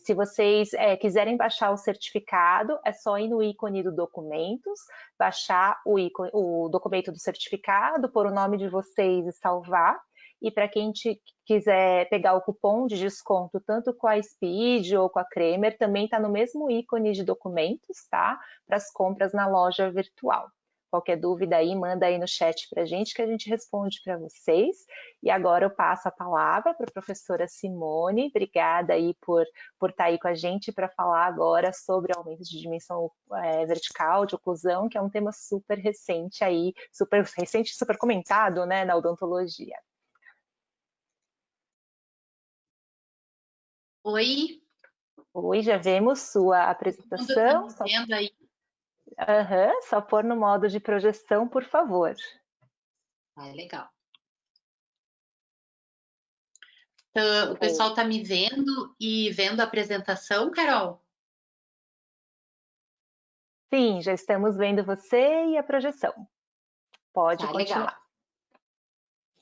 Se vocês quiserem baixar o certificado, é só ir no ícone do documentos, baixar o documento do certificado, pôr o nome de vocês e salvar. E para quem quiser pegar o cupom de desconto, tanto com a Speed ou com a Cremer, também está no mesmo ícone de documentos, tá? Para as compras na loja virtual. Qualquer dúvida aí, manda aí no chat para a gente que a gente responde para vocês. E agora eu passo a palavra para a professora Simone. Obrigada aí por estar aí com a gente para falar agora sobre aumento de dimensão vertical, de oclusão, que é um tema super recente aí, super recente, super comentado, né, na odontologia. Oi. Oi, já vemos sua apresentação. Tá me vendo aí? Só pôr no modo de projeção, por favor. Legal. O pessoal está me vendo e vendo a apresentação, Carol? Sim, já estamos vendo você e a projeção. Pode continuar.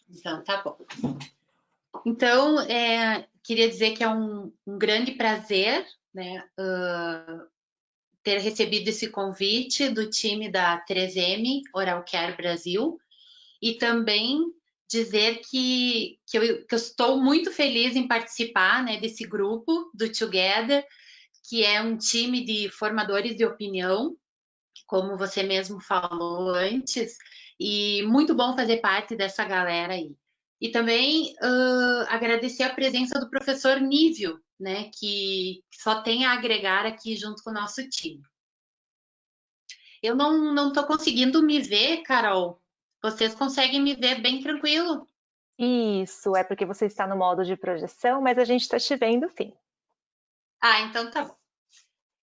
Legal. Então, tá bom. Então, queria dizer que é um grande prazer, né, ter recebido esse convite do time da 3M Oral Care Brasil e também dizer que eu estou muito feliz em participar, né, desse grupo do Together, que é um time de formadores de opinião, como você mesmo falou antes, e muito bom fazer parte dessa galera aí. E também agradecer a presença do professor Nívio, né, que só tem a agregar aqui junto com o nosso time. Eu não estou conseguindo me ver, Carol. Vocês conseguem me ver bem tranquilo? Isso, é porque você está no modo de projeção, mas a gente está te vendo sim. Então tá bom.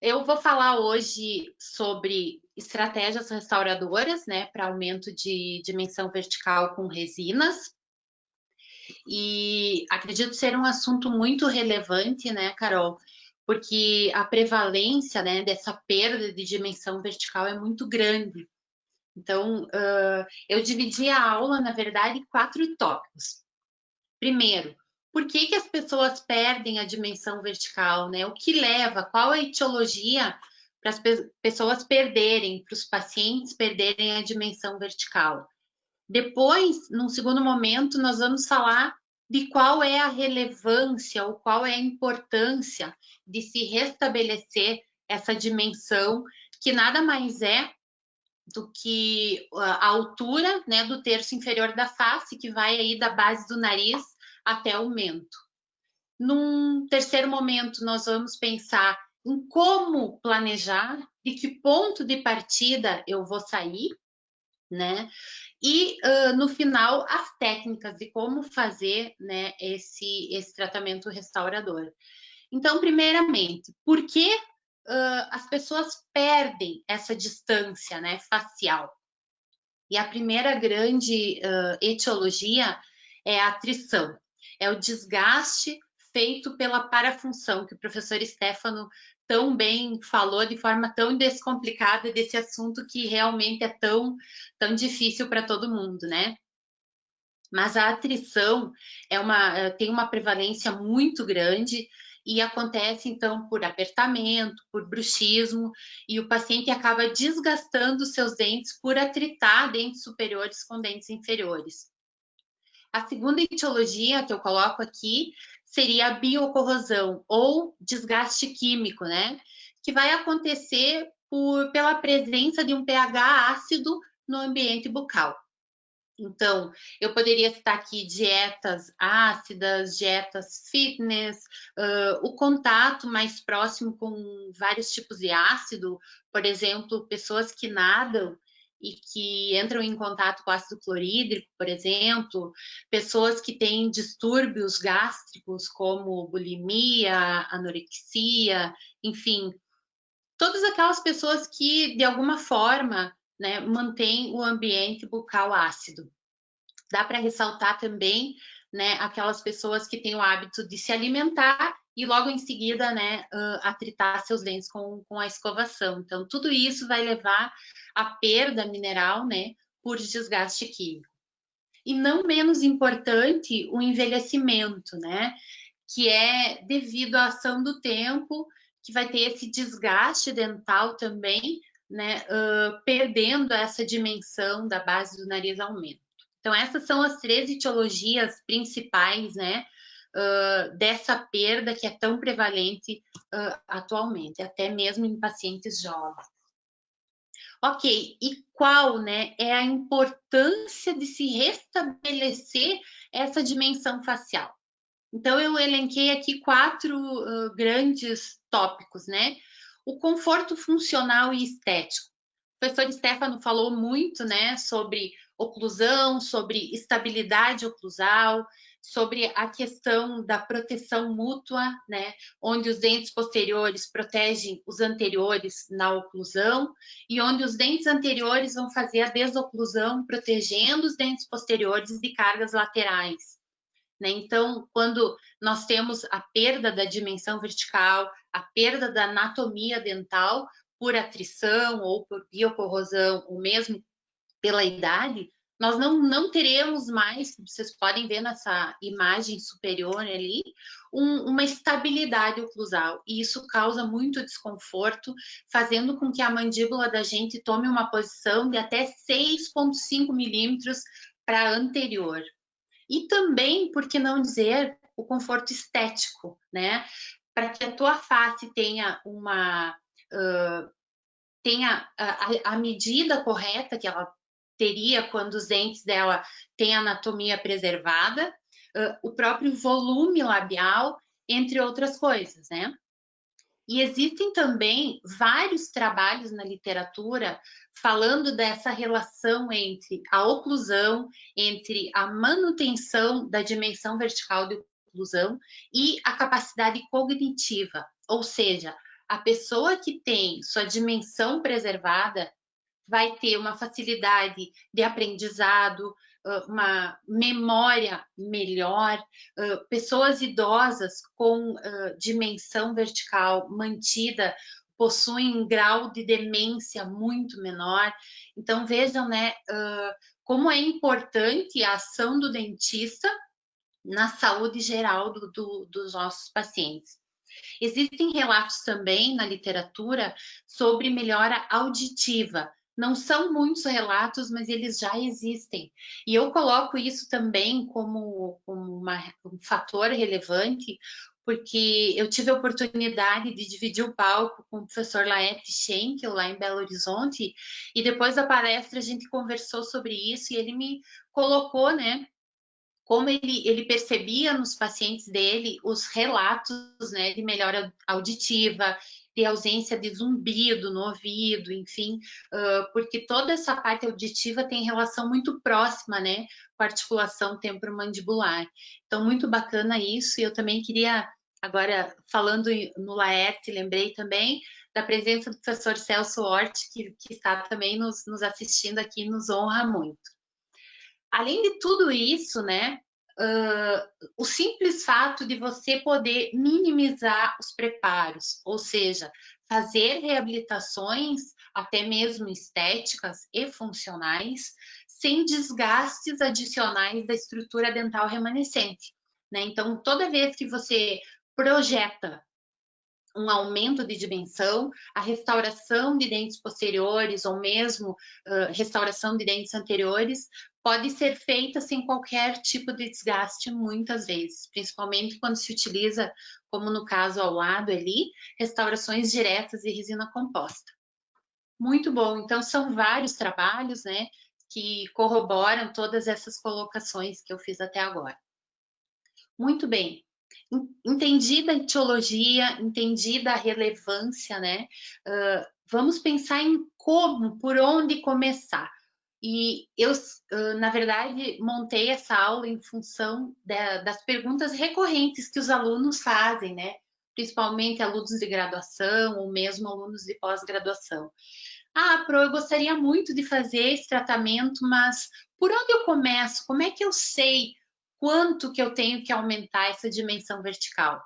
Eu vou falar hoje sobre estratégias restauradoras, né, para aumento de dimensão vertical com resinas. E acredito ser um assunto muito relevante, né, Carol? Porque a prevalência, né, dessa perda de dimensão vertical é muito grande. Então, eu dividi a aula, na verdade, em 4 tópicos. Primeiro, por que as pessoas perdem a dimensão vertical, né? O que leva, qual a etiologia para as pessoas perderem, para os pacientes perderem a dimensão vertical? Depois, num segundo momento, nós vamos falar de qual é a relevância ou qual é a importância de se restabelecer essa dimensão, que nada mais é do que a altura, né, do terço inferior da face, que vai aí da base do nariz até o mento. Num terceiro momento, nós vamos pensar em como planejar, de que ponto de partida eu vou sair, né? E no final, as técnicas de como fazer, né, esse tratamento restaurador. Então, primeiramente, por que as pessoas perdem essa distância, né, facial? E a primeira grande etiologia é a atrição, é o desgaste feito pela parafunção, que o professor Stefano tão bem falou de forma tão descomplicada desse assunto que realmente é tão difícil para todo mundo, né? Mas a atrição tem uma prevalência muito grande e acontece, então, por apertamento, por bruxismo, e o paciente acaba desgastando seus dentes por atritar dentes superiores com dentes inferiores. A segunda etiologia que eu coloco aqui seria a biocorrosão, ou desgaste químico, né? Que vai acontecer pela presença de um pH ácido no ambiente bucal. Então, eu poderia citar aqui dietas ácidas, dietas fitness, o contato mais próximo com vários tipos de ácido, por exemplo, pessoas que nadam e que entram em contato com ácido clorídrico, por exemplo, pessoas que têm distúrbios gástricos como bulimia, anorexia, enfim, todas aquelas pessoas que, de alguma forma, né, mantém o ambiente bucal ácido. Dá para ressaltar também, né, aquelas pessoas que têm o hábito de se alimentar e logo em seguida, né, atritar seus dentes com a escovação. Então, tudo isso vai levar à perda mineral, né, por desgaste químico. E não menos importante, o envelhecimento, né, que é devido à ação do tempo, que vai ter esse desgaste dental também, né, perdendo essa dimensão da base do nariz ao aumento. Então, essas são as 3 etiologias principais, né, dessa perda que é tão prevalente atualmente, até mesmo em pacientes jovens. Ok, e qual, né, é a importância de se restabelecer essa dimensão facial? Então, eu elenquei aqui 4 grandes tópicos, né? O conforto funcional e estético. O professor Stefano falou muito, né, sobre oclusão, sobre estabilidade oclusal, sobre a questão da proteção mútua, né, onde os dentes posteriores protegem os anteriores na oclusão e onde os dentes anteriores vão fazer a desoclusão, protegendo os dentes posteriores de cargas laterais. Né? Então, quando nós temos a perda da dimensão vertical, a perda da anatomia dental por atrição ou por biocorrosão, ou mesmo pela idade, nós não teremos mais, vocês podem ver nessa imagem superior ali, uma estabilidade oclusal. E isso causa muito desconforto, fazendo com que a mandíbula da gente tome uma posição de até 6,5 milímetros para anterior. E também, por que não dizer, o conforto estético, né? Para que a tua face tenha a medida correta que ela teria quando os dentes dela têm a anatomia preservada, o próprio volume labial, entre outras coisas, né? E existem também vários trabalhos na literatura falando dessa relação entre a oclusão, entre a manutenção da dimensão vertical de oclusão e a capacidade cognitiva. Ou seja, a pessoa que tem sua dimensão preservada vai ter uma facilidade de aprendizado, uma memória melhor, pessoas idosas com dimensão vertical mantida possuem um grau de demência muito menor. Então, vejam, né, como é importante a ação do dentista na saúde geral dos nossos pacientes. Existem relatos também na literatura sobre melhora auditiva. Não são muitos relatos, mas eles já existem. E eu coloco isso também como um fator relevante, porque eu tive a oportunidade de dividir o palco com o professor Laerte Schenkel, lá em Belo Horizonte, e depois da palestra a gente conversou sobre isso e ele me colocou, né, como ele percebia nos pacientes dele os relatos, né, de melhora auditiva, de ausência de zumbido no ouvido, enfim, porque toda essa parte auditiva tem relação muito próxima, né, com a articulação temporomandibular. Então, muito bacana isso, e eu também queria, agora, falando no Laerte, lembrei também da presença do professor Celso Hort, que está também nos assistindo aqui, nos honra muito. Além de tudo isso, né, o simples fato de você poder minimizar os preparos, ou seja, fazer reabilitações, até mesmo estéticas e funcionais, sem desgastes adicionais da estrutura dental remanescente, né? Então, toda vez que você projeta um aumento de dimensão, a restauração de dentes posteriores ou mesmo restauração de dentes anteriores pode ser feita sem qualquer tipo de desgaste muitas vezes, principalmente quando se utiliza, como no caso ao lado ali, restaurações diretas de resina composta. Muito bom, então são vários trabalhos, né, que corroboram todas essas colocações que eu fiz até agora. Muito bem. Entendida a etiologia, entendida a relevância, né? Vamos pensar em como, por onde começar. E eu, na verdade, montei essa aula em função das perguntas recorrentes que os alunos fazem, né? Principalmente alunos de graduação ou mesmo alunos de pós-graduação. Ah, Pro, eu gostaria muito de fazer esse tratamento, mas por onde eu começo? Como é que eu sei quanto que eu tenho que aumentar essa dimensão vertical?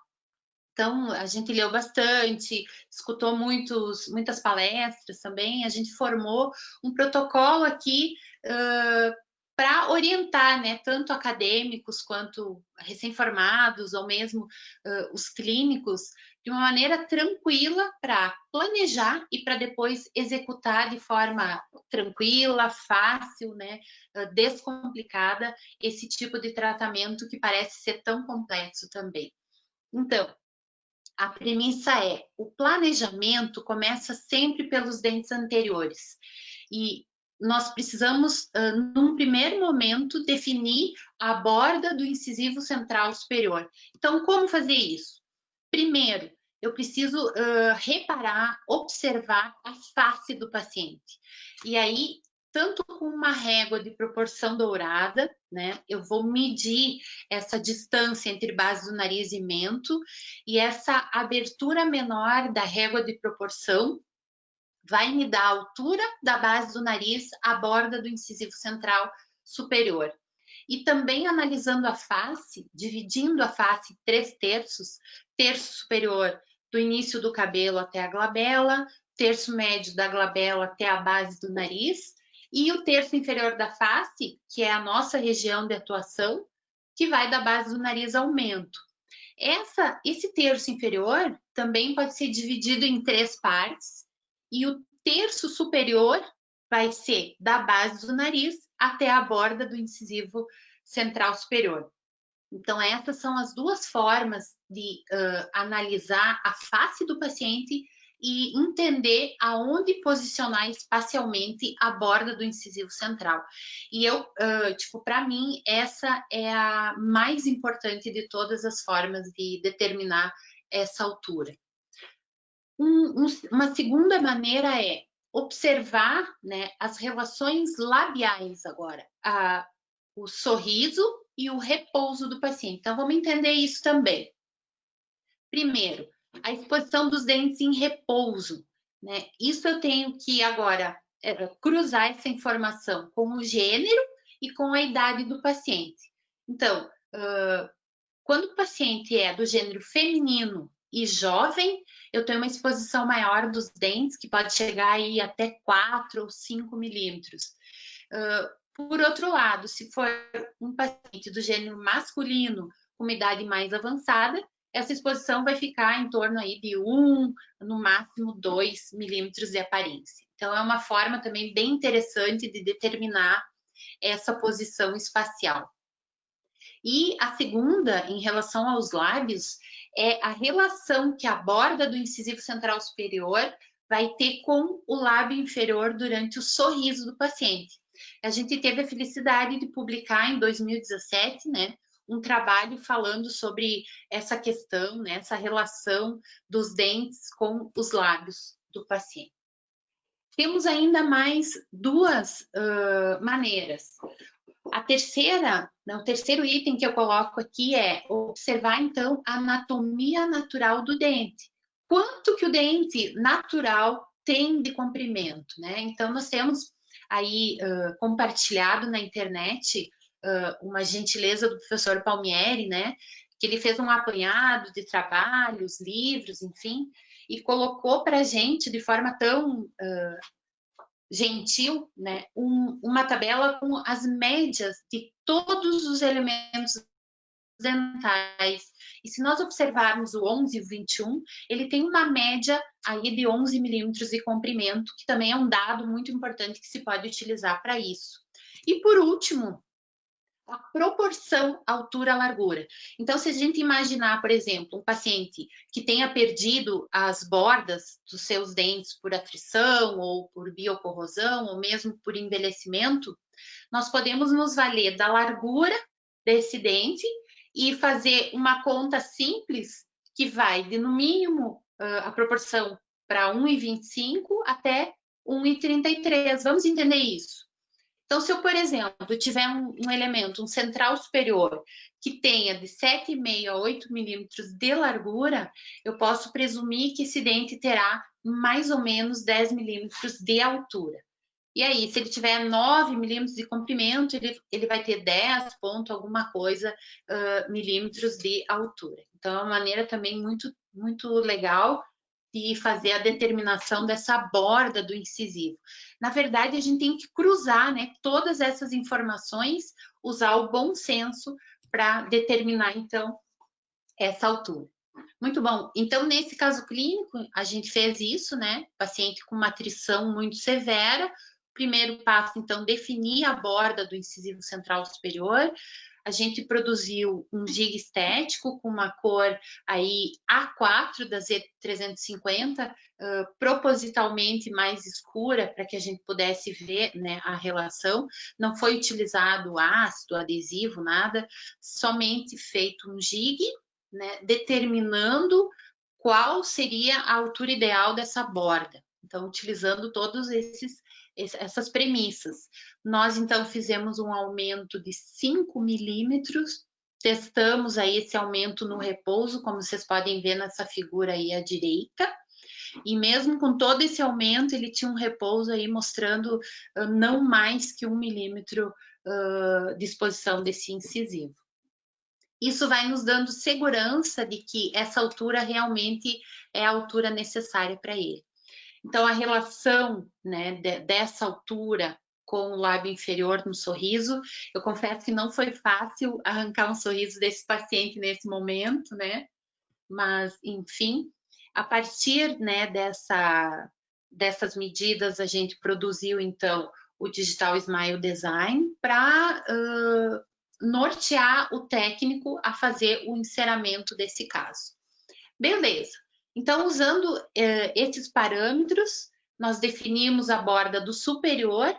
Então, a gente leu bastante, escutou muitas palestras também, a gente formou um protocolo aqui para orientar, né, tanto acadêmicos quanto recém-formados ou mesmo os clínicos, de uma maneira tranquila para planejar e para depois executar de forma tranquila, fácil, né, descomplicada, esse tipo de tratamento que parece ser tão complexo também. Então, A premissa é: o planejamento começa sempre pelos dentes anteriores. E nós precisamos, num primeiro momento, definir a borda do incisivo central superior. Então, como fazer isso? Primeiro, eu preciso reparar, observar a face do paciente. E aí, tanto com uma régua de proporção dourada, né, eu vou medir essa distância entre base do nariz e mento, e essa abertura menor da régua de proporção vai me dar a altura da base do nariz à borda do incisivo central superior. E também analisando a face, dividindo a face em 3/3, terço superior do início do cabelo até a glabela, terço médio da glabela até a base do nariz, e o terço inferior da face, que é a nossa região de atuação, que vai da base do nariz ao mento. Esse terço inferior também pode ser dividido em 3 partes, e o terço superior vai ser da base do nariz até a borda do incisivo central superior. Então, essas são as duas formas de analisar a face do paciente e entender aonde posicionar espacialmente a borda do incisivo central. E para mim, essa é a mais importante de todas as formas de determinar essa altura. Uma segunda maneira é observar, né, as relações labiais agora, o sorriso e o repouso do paciente. Então, vamos entender isso também. Primeiro, a exposição dos dentes em repouso, né? Isso eu tenho que agora cruzar essa informação com o gênero e com a idade do paciente. Então, quando o paciente é do gênero feminino e jovem, eu tenho uma exposição maior dos dentes, que pode chegar aí até 4 ou 5 milímetros. Por outro lado, se for um paciente do gênero masculino com uma idade mais avançada, essa exposição vai ficar em torno aí de 1, no máximo 2 milímetros de aparência. Então, é uma forma também bem interessante de determinar essa posição espacial. E a segunda, em relação aos lábios, é a relação que a borda do incisivo central superior vai ter com o lábio inferior durante o sorriso do paciente. A gente teve a felicidade de publicar em 2017, né, um trabalho falando sobre essa questão, né, essa relação dos dentes com os lábios do paciente. Temos ainda mais duas maneiras. A terceira, o terceiro item que eu coloco aqui é observar, então, a anatomia natural do dente. Quanto que o dente natural tem de comprimento, né? Então, nós temos aí compartilhado na internet uma gentileza do professor Palmieri, né? Que ele fez um apanhado de trabalhos, livros, enfim, e colocou para a gente de forma tão gentil, né, uma tabela com as médias de todos os elementos dentais. E se nós observarmos o 11 e o 21, ele tem uma média aí de 11 milímetros de comprimento, que também é um dado muito importante que se pode utilizar para isso. E por último, a proporção altura-largura. Então, se a gente imaginar, por exemplo, um paciente que tenha perdido as bordas dos seus dentes por atrição ou por biocorrosão ou mesmo por envelhecimento, nós podemos nos valer da largura desse dente e fazer uma conta simples que vai de, no mínimo, a proporção para 1,25 até 1,33. Vamos entender isso? Então, se eu, por exemplo, tiver um elemento, um central superior, que tenha de 7,5 a 8 milímetros de largura, eu posso presumir que esse dente terá mais ou menos 10 milímetros de altura. E aí, se ele tiver 9 milímetros de comprimento, ele vai ter 10 ponto alguma coisa milímetros de altura. Então, é uma maneira também muito, muito legal de fazer a determinação dessa borda do incisivo. Na verdade, a gente tem que cruzar, né, todas essas informações, usar o bom senso para determinar, então, essa altura. Muito bom. Então, nesse caso clínico, a gente fez isso, né? Paciente com uma atrição muito severa. Primeiro passo, então, definir a borda do incisivo central superior. a gente produziu um jig estético com uma cor aí A4 da Z350, propositalmente mais escura, para que a gente pudesse ver, né, a relação. Não foi utilizado ácido, adesivo, nada, somente feito um jig, né, determinando qual seria a altura ideal dessa borda. Então, utilizando todos essas premissas. Nós, então, fizemos um aumento de 5 milímetros, testamos aí esse aumento no repouso, como vocês podem ver nessa figura aí à direita, e mesmo com todo esse aumento, ele tinha um repouso aí mostrando não mais que 1 milímetro de exposição desse incisivo. Isso vai nos dando segurança de que essa altura realmente é a altura necessária para ele. Então, a relação, né, dessa altura com o lábio inferior no sorriso, eu confesso que não foi fácil arrancar um sorriso desse paciente nesse momento, né? Mas, enfim, a partir, né, dessas medidas, a gente produziu, então, o Digital Smile Design para nortear o técnico a fazer o enceramento desse caso. Beleza. Então, usando esses parâmetros, nós definimos a borda do superior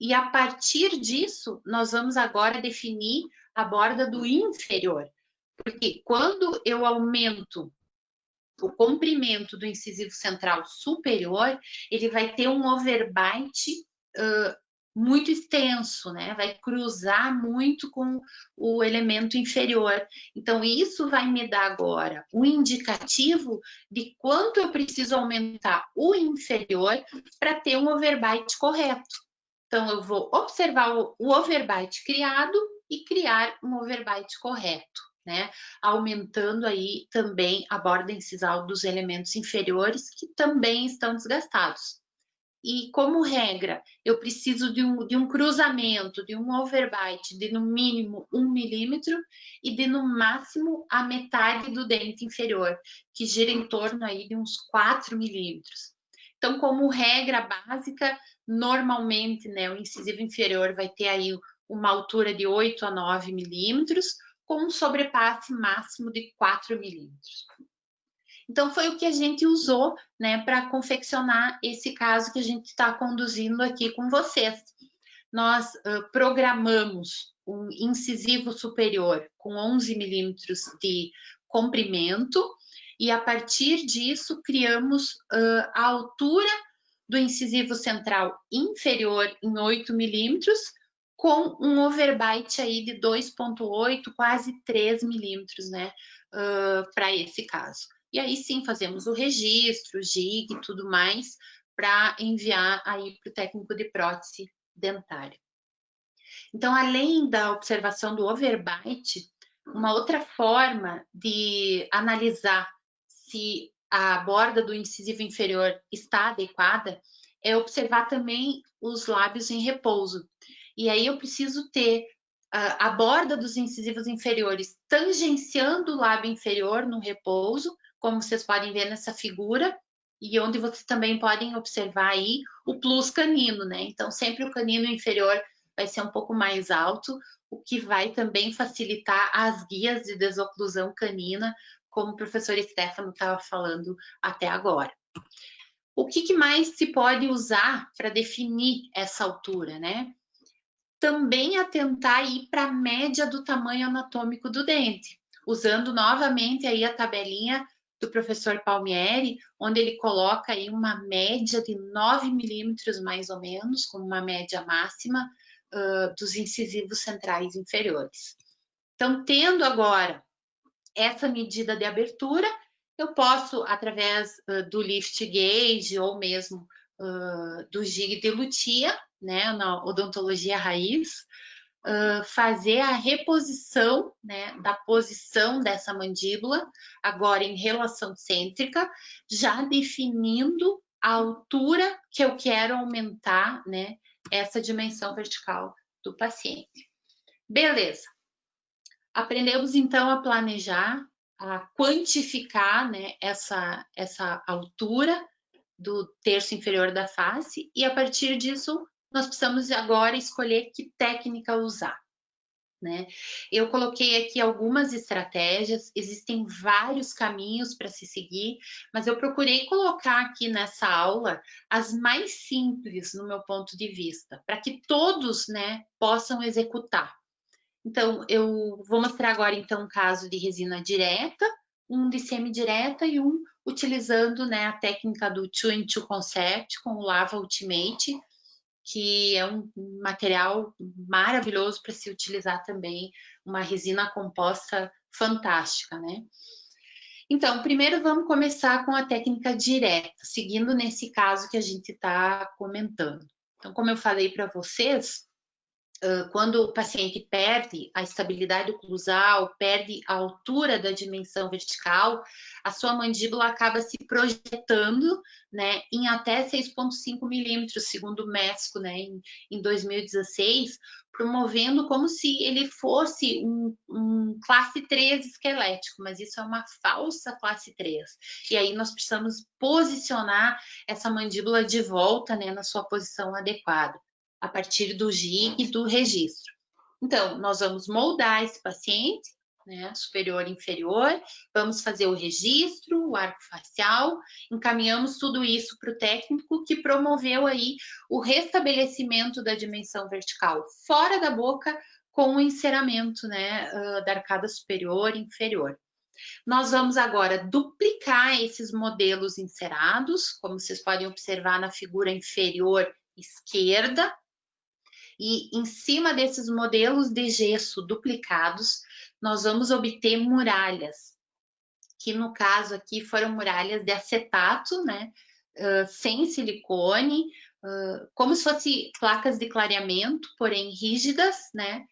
e, a partir disso, nós vamos agora definir a borda do inferior. Porque quando eu aumento o comprimento do incisivo central superior, ele vai ter um overbite muito extenso, né? Vai cruzar muito com o elemento inferior. Então, isso vai me dar agora um indicativo de quanto eu preciso aumentar o inferior para ter um overbite correto. Então, eu vou observar o overbite criado e criar um overbite correto, né? Aumentando aí também a borda incisal dos elementos inferiores que também estão desgastados. E, como regra, eu preciso de um cruzamento, de um overbite de no mínimo 1 milímetro e de no máximo a metade do dente inferior, que gira em torno aí de uns 4 milímetros. Então, como regra básica, normalmente, né, o incisivo inferior vai ter aí uma altura de 8 a 9 milímetros, com um sobrepasse máximo de 4 milímetros. Então, foi o que a gente usou, né, para confeccionar esse caso que a gente está conduzindo aqui com vocês. Nós programamos um incisivo superior com 11 milímetros de comprimento e, a partir disso, criamos a altura do incisivo central inferior em 8 milímetros, com um overbite aí de 2,8, quase 3 milímetros, né, para esse caso. E aí sim fazemos o registro, jig e tudo mais para enviar aí para o técnico de prótese dentária. Então, além da observação do overbite, uma outra forma de analisar se a borda do incisivo inferior está adequada é observar também os lábios em repouso. E aí eu preciso ter a borda dos incisivos inferiores tangenciando o lábio inferior no repouso, como vocês podem ver nessa figura, e onde vocês também podem observar aí o plus canino, né? Então, sempre o canino inferior vai ser um pouco mais alto, o que vai também facilitar as guias de desoclusão canina, como o professor Stefano estava falando até agora. O que mais se pode usar para definir essa altura, né? Também atentar aí para a média do tamanho anatômico do dente, usando novamente aí a tabelinha do professor Palmieri, onde ele coloca aí uma média de 9 milímetros mais ou menos, como uma média máxima dos incisivos centrais inferiores. Então, tendo agora essa medida de abertura, eu posso, através do lift gauge ou mesmo do jig de Lucia, né, na odontologia raiz, fazer a reposição, né, da posição dessa mandíbula, agora em relação cêntrica, já definindo a altura que eu quero aumentar, né, essa dimensão vertical do paciente. Beleza. Aprendemos, então, a planejar, a quantificar, né, essa altura do terço inferior da face e, a partir disso, nós precisamos agora escolher que técnica usar. né? Eu coloquei aqui algumas estratégias, existem vários caminhos para se seguir, mas eu procurei colocar aqui nessa aula as mais simples no meu ponto de vista, para que todos, né, possam executar. Então, eu vou mostrar agora então um caso de resina direta, um de semidireta e um utilizando, né, a técnica do 2-in-2 Concept com o Lava Ultimate, que é um material maravilhoso para se utilizar também, uma resina composta fantástica, né? Então, primeiro vamos começar com a técnica direta, seguindo nesse caso que a gente está comentando. Então, como eu falei para vocês, quando o paciente perde a estabilidade oclusal, perde a altura da dimensão vertical, a sua mandíbula acaba se projetando, né, em até 6,5 milímetros, segundo o MESCO, né, em 2016, promovendo como se ele fosse um classe 3 esquelético, mas isso é uma falsa classe 3. E aí nós precisamos posicionar essa mandíbula de volta, né, na sua posição adequada, a partir do GI e do registro. Então, nós vamos moldar esse paciente, né, superior e inferior, vamos fazer o registro, o arco facial, encaminhamos tudo isso para o técnico que promoveu aí o restabelecimento da dimensão vertical fora da boca com o enceramento, né, da arcada superior e inferior. Nós vamos agora duplicar esses modelos encerados, como vocês podem observar na figura inferior esquerda, e em cima desses modelos de gesso duplicados, nós vamos obter muralhas, que no caso aqui foram muralhas de acetato, né, sem silicone, como se fossem placas de clareamento, porém rígidas, né,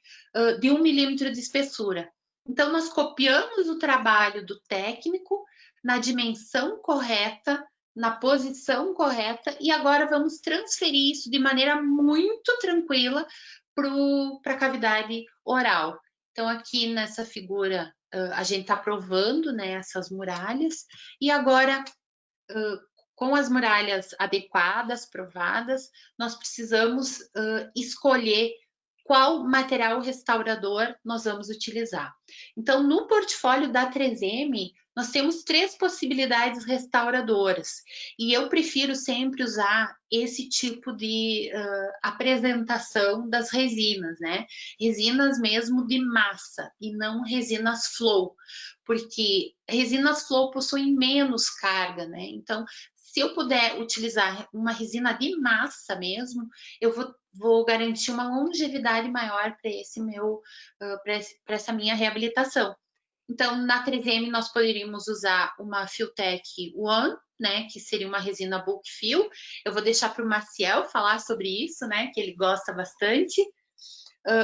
de 1 milímetro de espessura. Então, nós copiamos o trabalho do técnico na dimensão correta, na posição correta, e agora vamos transferir isso de maneira muito tranquila para a cavidade oral. Então, aqui nessa figura, a gente está provando, né, essas muralhas, e agora, com as muralhas adequadas, provadas, nós precisamos escolher qual material restaurador nós vamos utilizar. Então, no portfólio da 3M, nós temos 3 possibilidades restauradoras, e eu prefiro sempre usar esse tipo de apresentação das resinas, né? Resinas mesmo de massa, e não resinas flow, porque resinas flow possuem menos carga, né? Então, se eu puder utilizar uma resina de massa mesmo, eu vou garantir uma longevidade maior para esse para essa minha reabilitação. Então, na 3M nós poderíamos usar uma Filtech One, né, que seria uma resina bulk fill. Eu vou deixar para o Maciel falar sobre isso, né, que ele gosta bastante.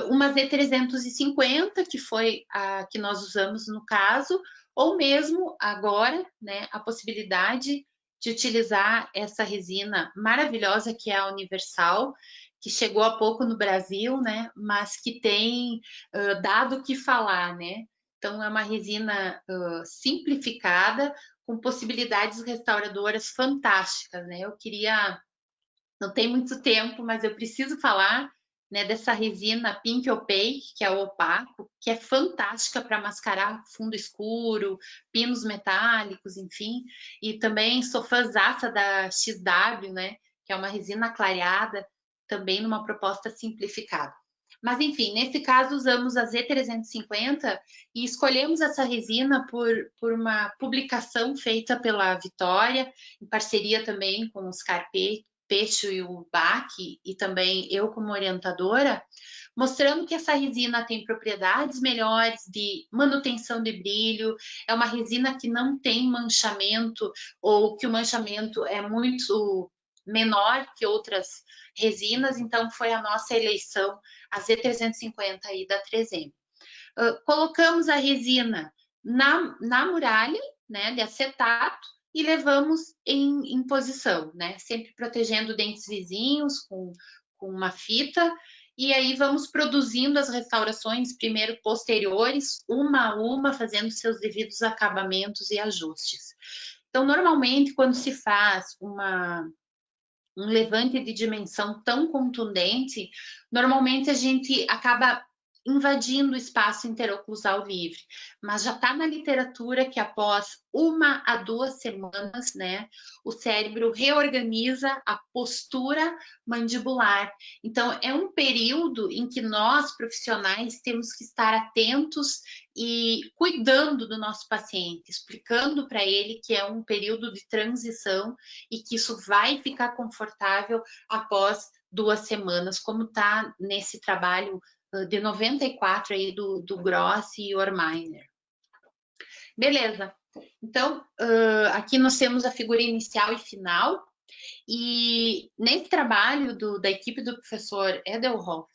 Uma Z350, que foi a que nós usamos no caso, ou mesmo agora, né, a possibilidade de utilizar essa resina maravilhosa que é a Universal, que chegou há pouco no Brasil, né, mas que tem dado o que falar, né? Então, é uma resina simplificada, com possibilidades restauradoras fantásticas, né? Eu queria... Não tem muito tempo, mas eu preciso falar, né, dessa resina Pink Opaque, que é o opaco, que é fantástica para mascarar fundo escuro, pinos metálicos, enfim. E também sou fãzaça da XW, né, que é uma resina clareada, também numa proposta simplificada. Mas, enfim, nesse caso, usamos a Z350 e escolhemos essa resina por uma publicação feita pela Vitória, em parceria também com os Carpete, Peixo e o BAC, e também eu como orientadora, mostrando que essa resina tem propriedades melhores de manutenção de brilho, é uma resina que não tem manchamento, ou que o manchamento é muito menor que outras resinas, então foi a nossa eleição, a Z350 aí da 3M. Colocamos a resina na muralha, né, de acetato, e levamos em posição, né? Sempre protegendo dentes vizinhos com uma fita, e aí vamos produzindo as restaurações, primeiro posteriores, uma a uma, fazendo seus devidos acabamentos e ajustes. Então, normalmente, quando se faz um levante de dimensão tão contundente, normalmente a gente acaba invadindo o espaço interoclusal livre, mas já está na literatura que após 1 a 2 semanas, né, o cérebro reorganiza a postura mandibular. Então, é um período em que nós, profissionais, temos que estar atentos e cuidando do nosso paciente, explicando para ele que é um período de transição e que isso vai ficar confortável após 2 semanas, como está nesse trabalho de 94 aí do Gross e Orminer. Beleza. Então, aqui nós temos a figura inicial e final. E nesse trabalho da equipe do professor Edelhoff,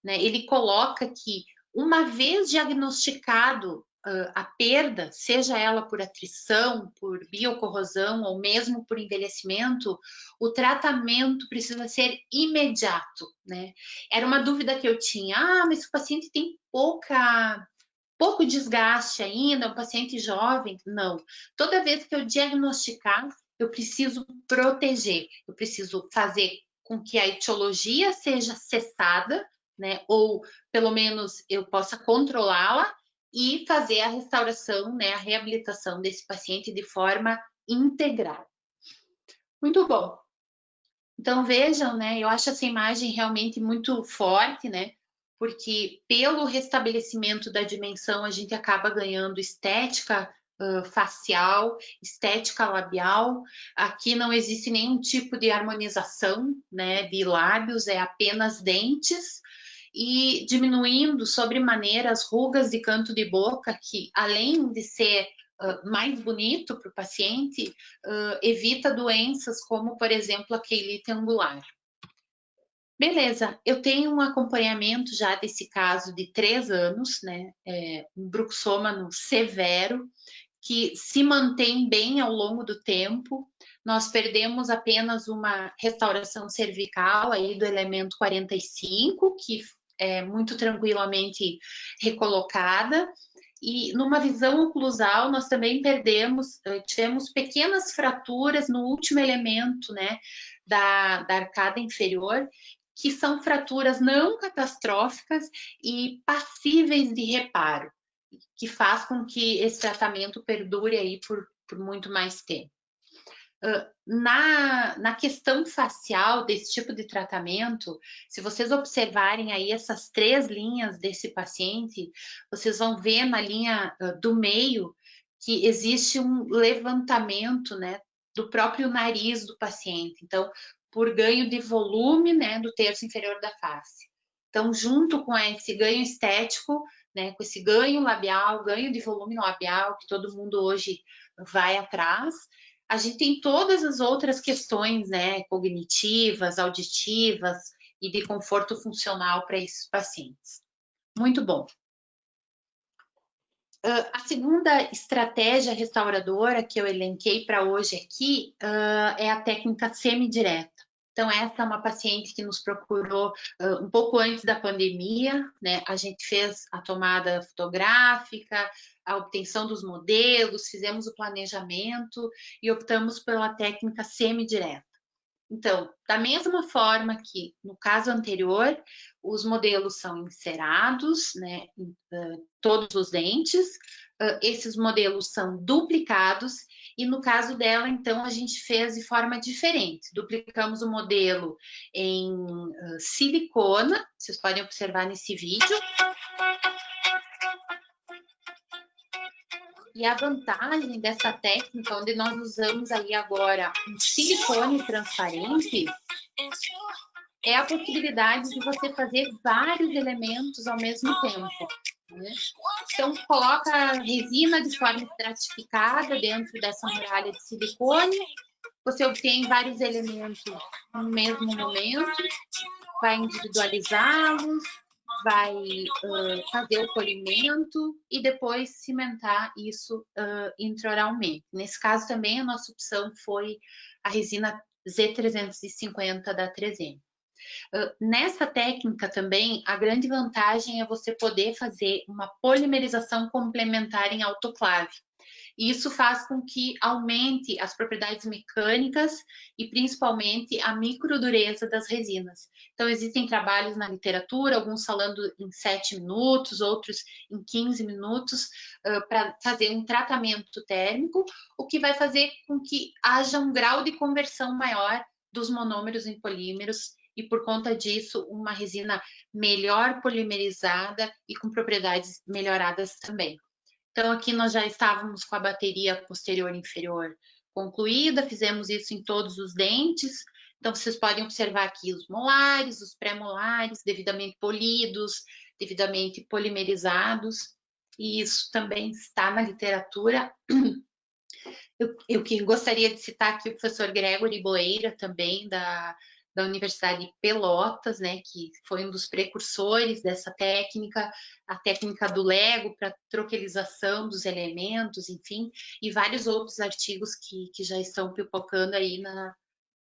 né, ele coloca que uma vez diagnosticado a perda, seja ela por atrição, por biocorrosão ou mesmo por envelhecimento, o tratamento precisa ser imediato, né? Era uma dúvida que eu tinha, mas o paciente tem pouco desgaste ainda, é um paciente jovem? Não. Toda vez que eu diagnosticar, eu preciso proteger, eu preciso fazer com que a etiologia seja cessada, né? Ou pelo menos eu possa controlá-la e fazer a restauração, né? A reabilitação desse paciente de forma integral. Muito bom. Então vejam, né? Eu acho essa imagem realmente muito forte, né? Porque pelo restabelecimento da dimensão a gente acaba ganhando estética facial, estética labial. Aqui não existe nenhum tipo de harmonização, né, de lábios, é apenas dentes, e diminuindo sobremaneira as rugas de canto de boca, que além de ser mais bonito para o paciente, evita doenças como, por exemplo, a queilite angular. Beleza, eu tenho um acompanhamento já desse caso de 3 anos, né? Um bruxômano severo, que se mantém bem ao longo do tempo. Nós perdemos apenas uma restauração cervical aí do elemento 45, que é muito tranquilamente recolocada. E numa visão oclusal, nós também tivemos pequenas fraturas no último elemento, né, da arcada inferior, que são fraturas não catastróficas e passíveis de reparo, que faz com que esse tratamento perdure aí por muito mais tempo. Na questão facial desse tipo de tratamento, se vocês observarem aí essas 3 linhas desse paciente, vocês vão ver na linha do meio que existe um levantamento, né, do próprio nariz do paciente. Então, por ganho de volume, né, do terço inferior da face. Então, junto com esse ganho estético, né, com esse ganho labial, ganho de volume labial, que todo mundo hoje vai atrás, a gente tem todas as outras questões, né, cognitivas, auditivas e de conforto funcional para esses pacientes. Muito bom. A segunda estratégia restauradora que eu elenquei para hoje aqui é a técnica semidireta. Então, essa é uma paciente que nos procurou um pouco antes da pandemia, né? A gente fez a tomada fotográfica, a obtenção dos modelos, fizemos o planejamento e optamos pela técnica semidireta. Então, da mesma forma que no caso anterior, os modelos são encerados, né, em todos os dentes, esses modelos são duplicados e no caso dela, então, a gente fez de forma diferente. Duplicamos o modelo em silicona, vocês podem observar nesse vídeo. E a vantagem dessa técnica, onde nós usamos aí agora um silicone transparente, é a possibilidade de você fazer vários elementos ao mesmo tempo, né? Então, coloca a resina de forma estratificada dentro dessa muralha de silicone, você obtém vários elementos no mesmo momento, vai individualizá-los, vai fazer o polimento e depois cimentar isso intraoralmente. Nesse caso também a nossa opção foi a resina Z350 da 3M. Nessa técnica também, a grande vantagem é você poder fazer uma polimerização complementar em autoclave. Isso faz com que aumente as propriedades mecânicas e principalmente a microdureza das resinas. Então, existem trabalhos na literatura, alguns falando em 7 minutos, outros em 15 minutos, para fazer um tratamento térmico, o que vai fazer com que haja um grau de conversão maior dos monômeros em polímeros e, por conta disso, uma resina melhor polimerizada e com propriedades melhoradas também. Então, aqui nós já estávamos com a bateria posterior e inferior concluída, fizemos isso em todos os dentes. Então, vocês podem observar aqui os molares, os pré-molares, devidamente polidos, devidamente polimerizados, e isso também está na literatura. Eu que gostaria de citar aqui o professor Gregory Boeira, também, da Universidade de Pelotas, né, que foi um dos precursores dessa técnica, a técnica do Lego para troquelização dos elementos, enfim, e vários outros artigos que já estão pipocando aí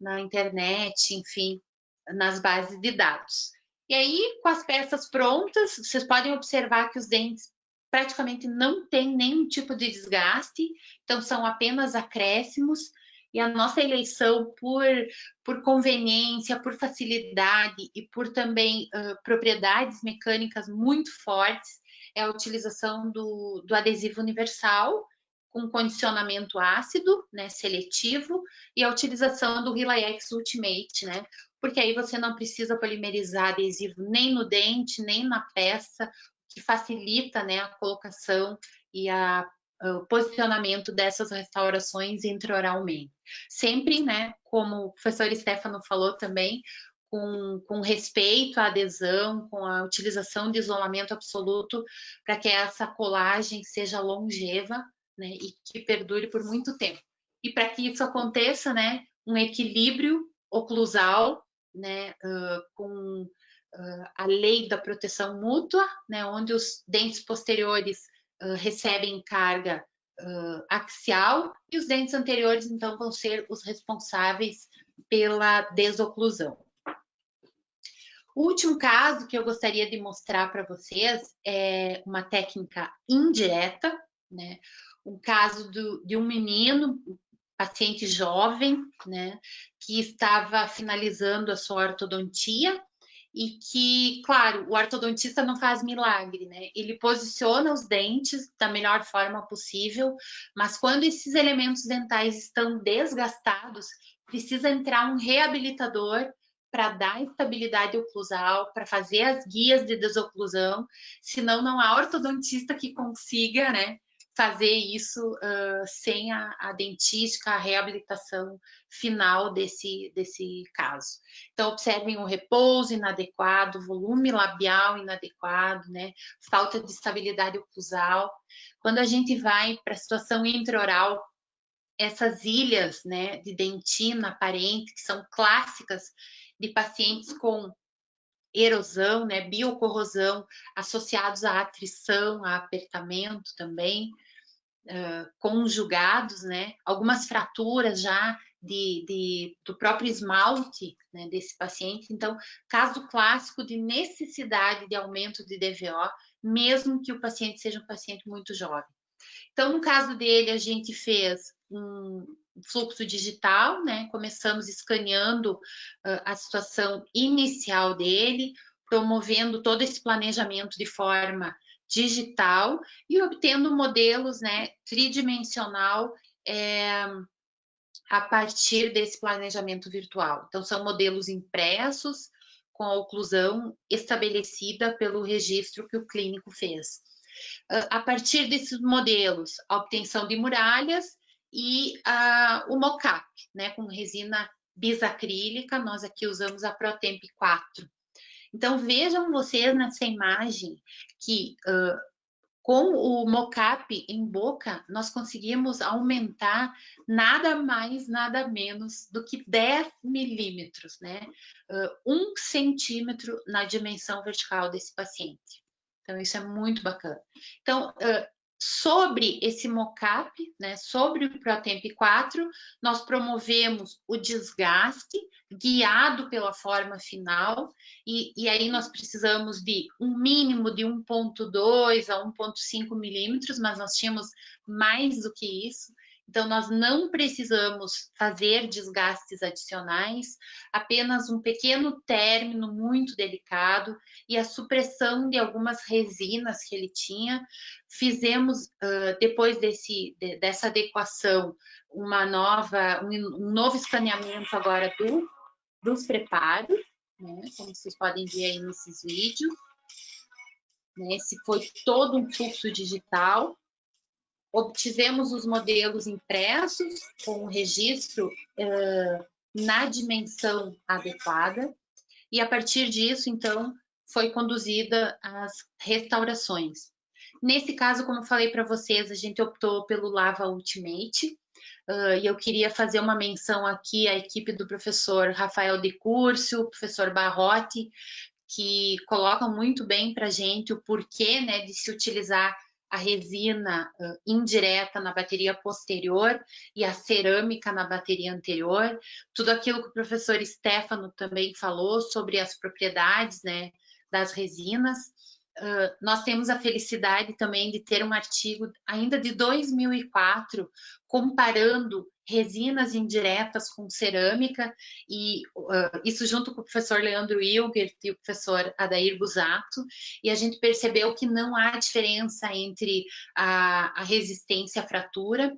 na internet, enfim, nas bases de dados. E aí, com as peças prontas, vocês podem observar que os dentes praticamente não têm nenhum tipo de desgaste, então são apenas acréscimos, e a nossa eleição por conveniência, por facilidade e por também propriedades mecânicas muito fortes é a utilização do adesivo universal com condicionamento ácido, né, seletivo, e a utilização do Relax Ultimate, né, porque aí você não precisa polimerizar adesivo nem no dente, nem na peça, que facilita, né, a colocação e o posicionamento dessas restaurações intraoralmente. Sempre, né, como o professor Stefano falou também, com respeito à adesão, com a utilização de isolamento absoluto, para que essa colagem seja longeva, né, e que perdure por muito tempo. E para que isso aconteça, né, um equilíbrio oclusal, né, com a lei da proteção mútua, né, onde os dentes posteriores recebem carga axial e os dentes anteriores, então, vão ser os responsáveis pela desoclusão. O último caso que eu gostaria de mostrar para vocês é uma técnica indireta, né? Um caso de um menino, paciente jovem, né, que estava finalizando a sua ortodontia e que, claro, o ortodontista não faz milagre, né? Ele posiciona os dentes da melhor forma possível, mas quando esses elementos dentais estão desgastados, precisa entrar um reabilitador para dar estabilidade oclusal, para fazer as guias de desoclusão, senão não há ortodontista que consiga, né, fazer isso sem a dentística, a reabilitação final desse caso. Então, observem o repouso inadequado, volume labial inadequado, né, falta de estabilidade oclusal. Quando a gente vai para a situação intraoral, essas ilhas, né, de dentina aparente, que são clássicas de pacientes com erosão, né, biocorrosão, associados à atrição, a apertamento também, conjugados, né, algumas fraturas já do próprio esmalte, né, desse paciente. Então, caso clássico de necessidade de aumento de DVO, mesmo que o paciente seja um paciente muito jovem. Então, no caso dele, a gente fez um fluxo digital, né? Começamos escaneando a situação inicial dele, promovendo todo esse planejamento de forma digital e obtendo modelos, né, tridimensional a partir desse planejamento virtual. Então, são modelos impressos com a oclusão estabelecida pelo registro que o clínico fez. A partir desses modelos, a obtenção de muralhas e o mocap, né, com resina bisacrílica, nós aqui usamos a ProTemp 4. Então, vejam vocês nessa imagem que com o mocap em boca, nós conseguimos aumentar nada mais, nada menos do que 10 milímetros, né? 1 centímetro na dimensão vertical desse paciente. Então, isso é muito bacana. Então, Sobre esse mockup, né, sobre o ProTemp 4, nós promovemos o desgaste guiado pela forma final, e aí nós precisamos de um mínimo de 1,2 a 1,5 milímetros, mas nós tínhamos mais do que isso. Então, nós não precisamos fazer desgastes adicionais, apenas um pequeno término muito delicado e a supressão de algumas resinas que ele tinha. Fizemos, depois dessa adequação, um novo escaneamento agora dos preparos, né, como vocês podem ver aí nesses vídeos. Né, esse foi todo um fluxo digital. Obtivemos os modelos impressos com o registro na dimensão adequada, e a partir disso, então, foi conduzida as restaurações. Nesse caso, como eu falei para vocês, a gente optou pelo Lava Ultimate, e eu queria fazer uma menção aqui à equipe do professor Rafael de Curcio, professor Barrotti, que colocam muito bem para a gente o porquê, né, de se utilizar a resina indireta na bateria posterior e a cerâmica na bateria anterior. Tudo aquilo que o professor Stefano também falou sobre as propriedades, né, das resinas. Nós temos a felicidade também de ter um artigo ainda de 2004 comparando resinas indiretas com cerâmica, e isso junto com o professor Leandro Ilgert e o professor Adair Busato, e a gente percebeu que não há diferença entre a resistência à fratura,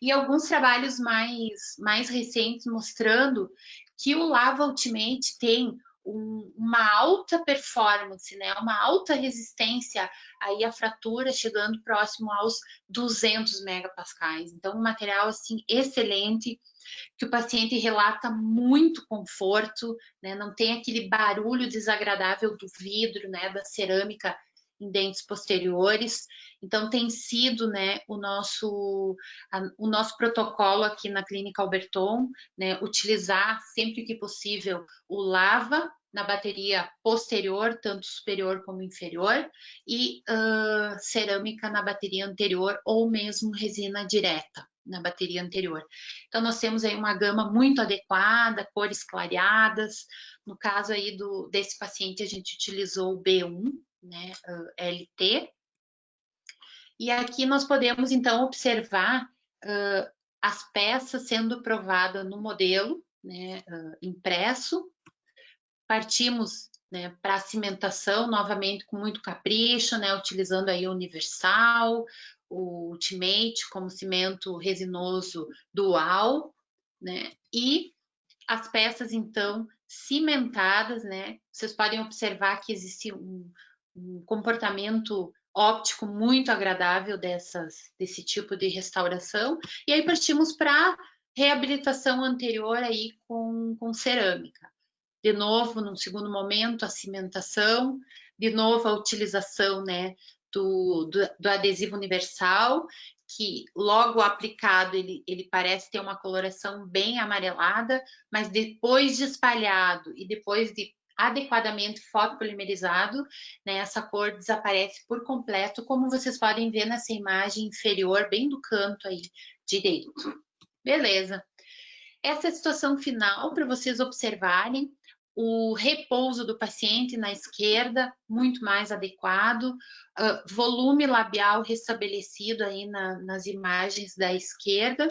e alguns trabalhos mais recentes mostrando que o Lava Ultimate tem uma alta performance, né, uma alta resistência aí à fratura, chegando próximo aos 200 megapascais. Então, um material assim excelente, que o paciente relata muito conforto, né, não tem aquele barulho desagradável do vidro, né, da cerâmica em dentes posteriores. Então, tem sido, né, o nosso protocolo aqui na Clínica Alberton, né, utilizar sempre que possível o Lava na bateria posterior, tanto superior como inferior, e cerâmica na bateria anterior, ou mesmo resina direta na bateria anterior. Então, nós temos aí uma gama muito adequada, cores clareadas. No caso aí desse paciente, a gente utilizou o B1, né, LT. E aqui nós podemos, então, observar as peças sendo provadas no modelo, né, impresso. Partimos, né, para a cimentação, novamente com muito capricho, né, utilizando aí o Universal, o Ultimate como cimento resinoso dual, né, e as peças, então, cimentadas, né, vocês podem observar que existe um comportamento óptico muito agradável desse tipo de restauração, e aí partimos para a reabilitação anterior aí com cerâmica. De novo, num segundo momento, a cimentação, de novo a utilização, né, do adesivo universal, que logo aplicado ele parece ter uma coloração bem amarelada, mas depois de espalhado e depois de adequadamente fotopolimerizado, né, essa cor desaparece por completo, como vocês podem ver nessa imagem inferior, bem do canto aí direito. Beleza. Essa é a situação final para vocês observarem. O repouso do paciente na esquerda, muito mais adequado, volume labial restabelecido aí nas imagens da esquerda,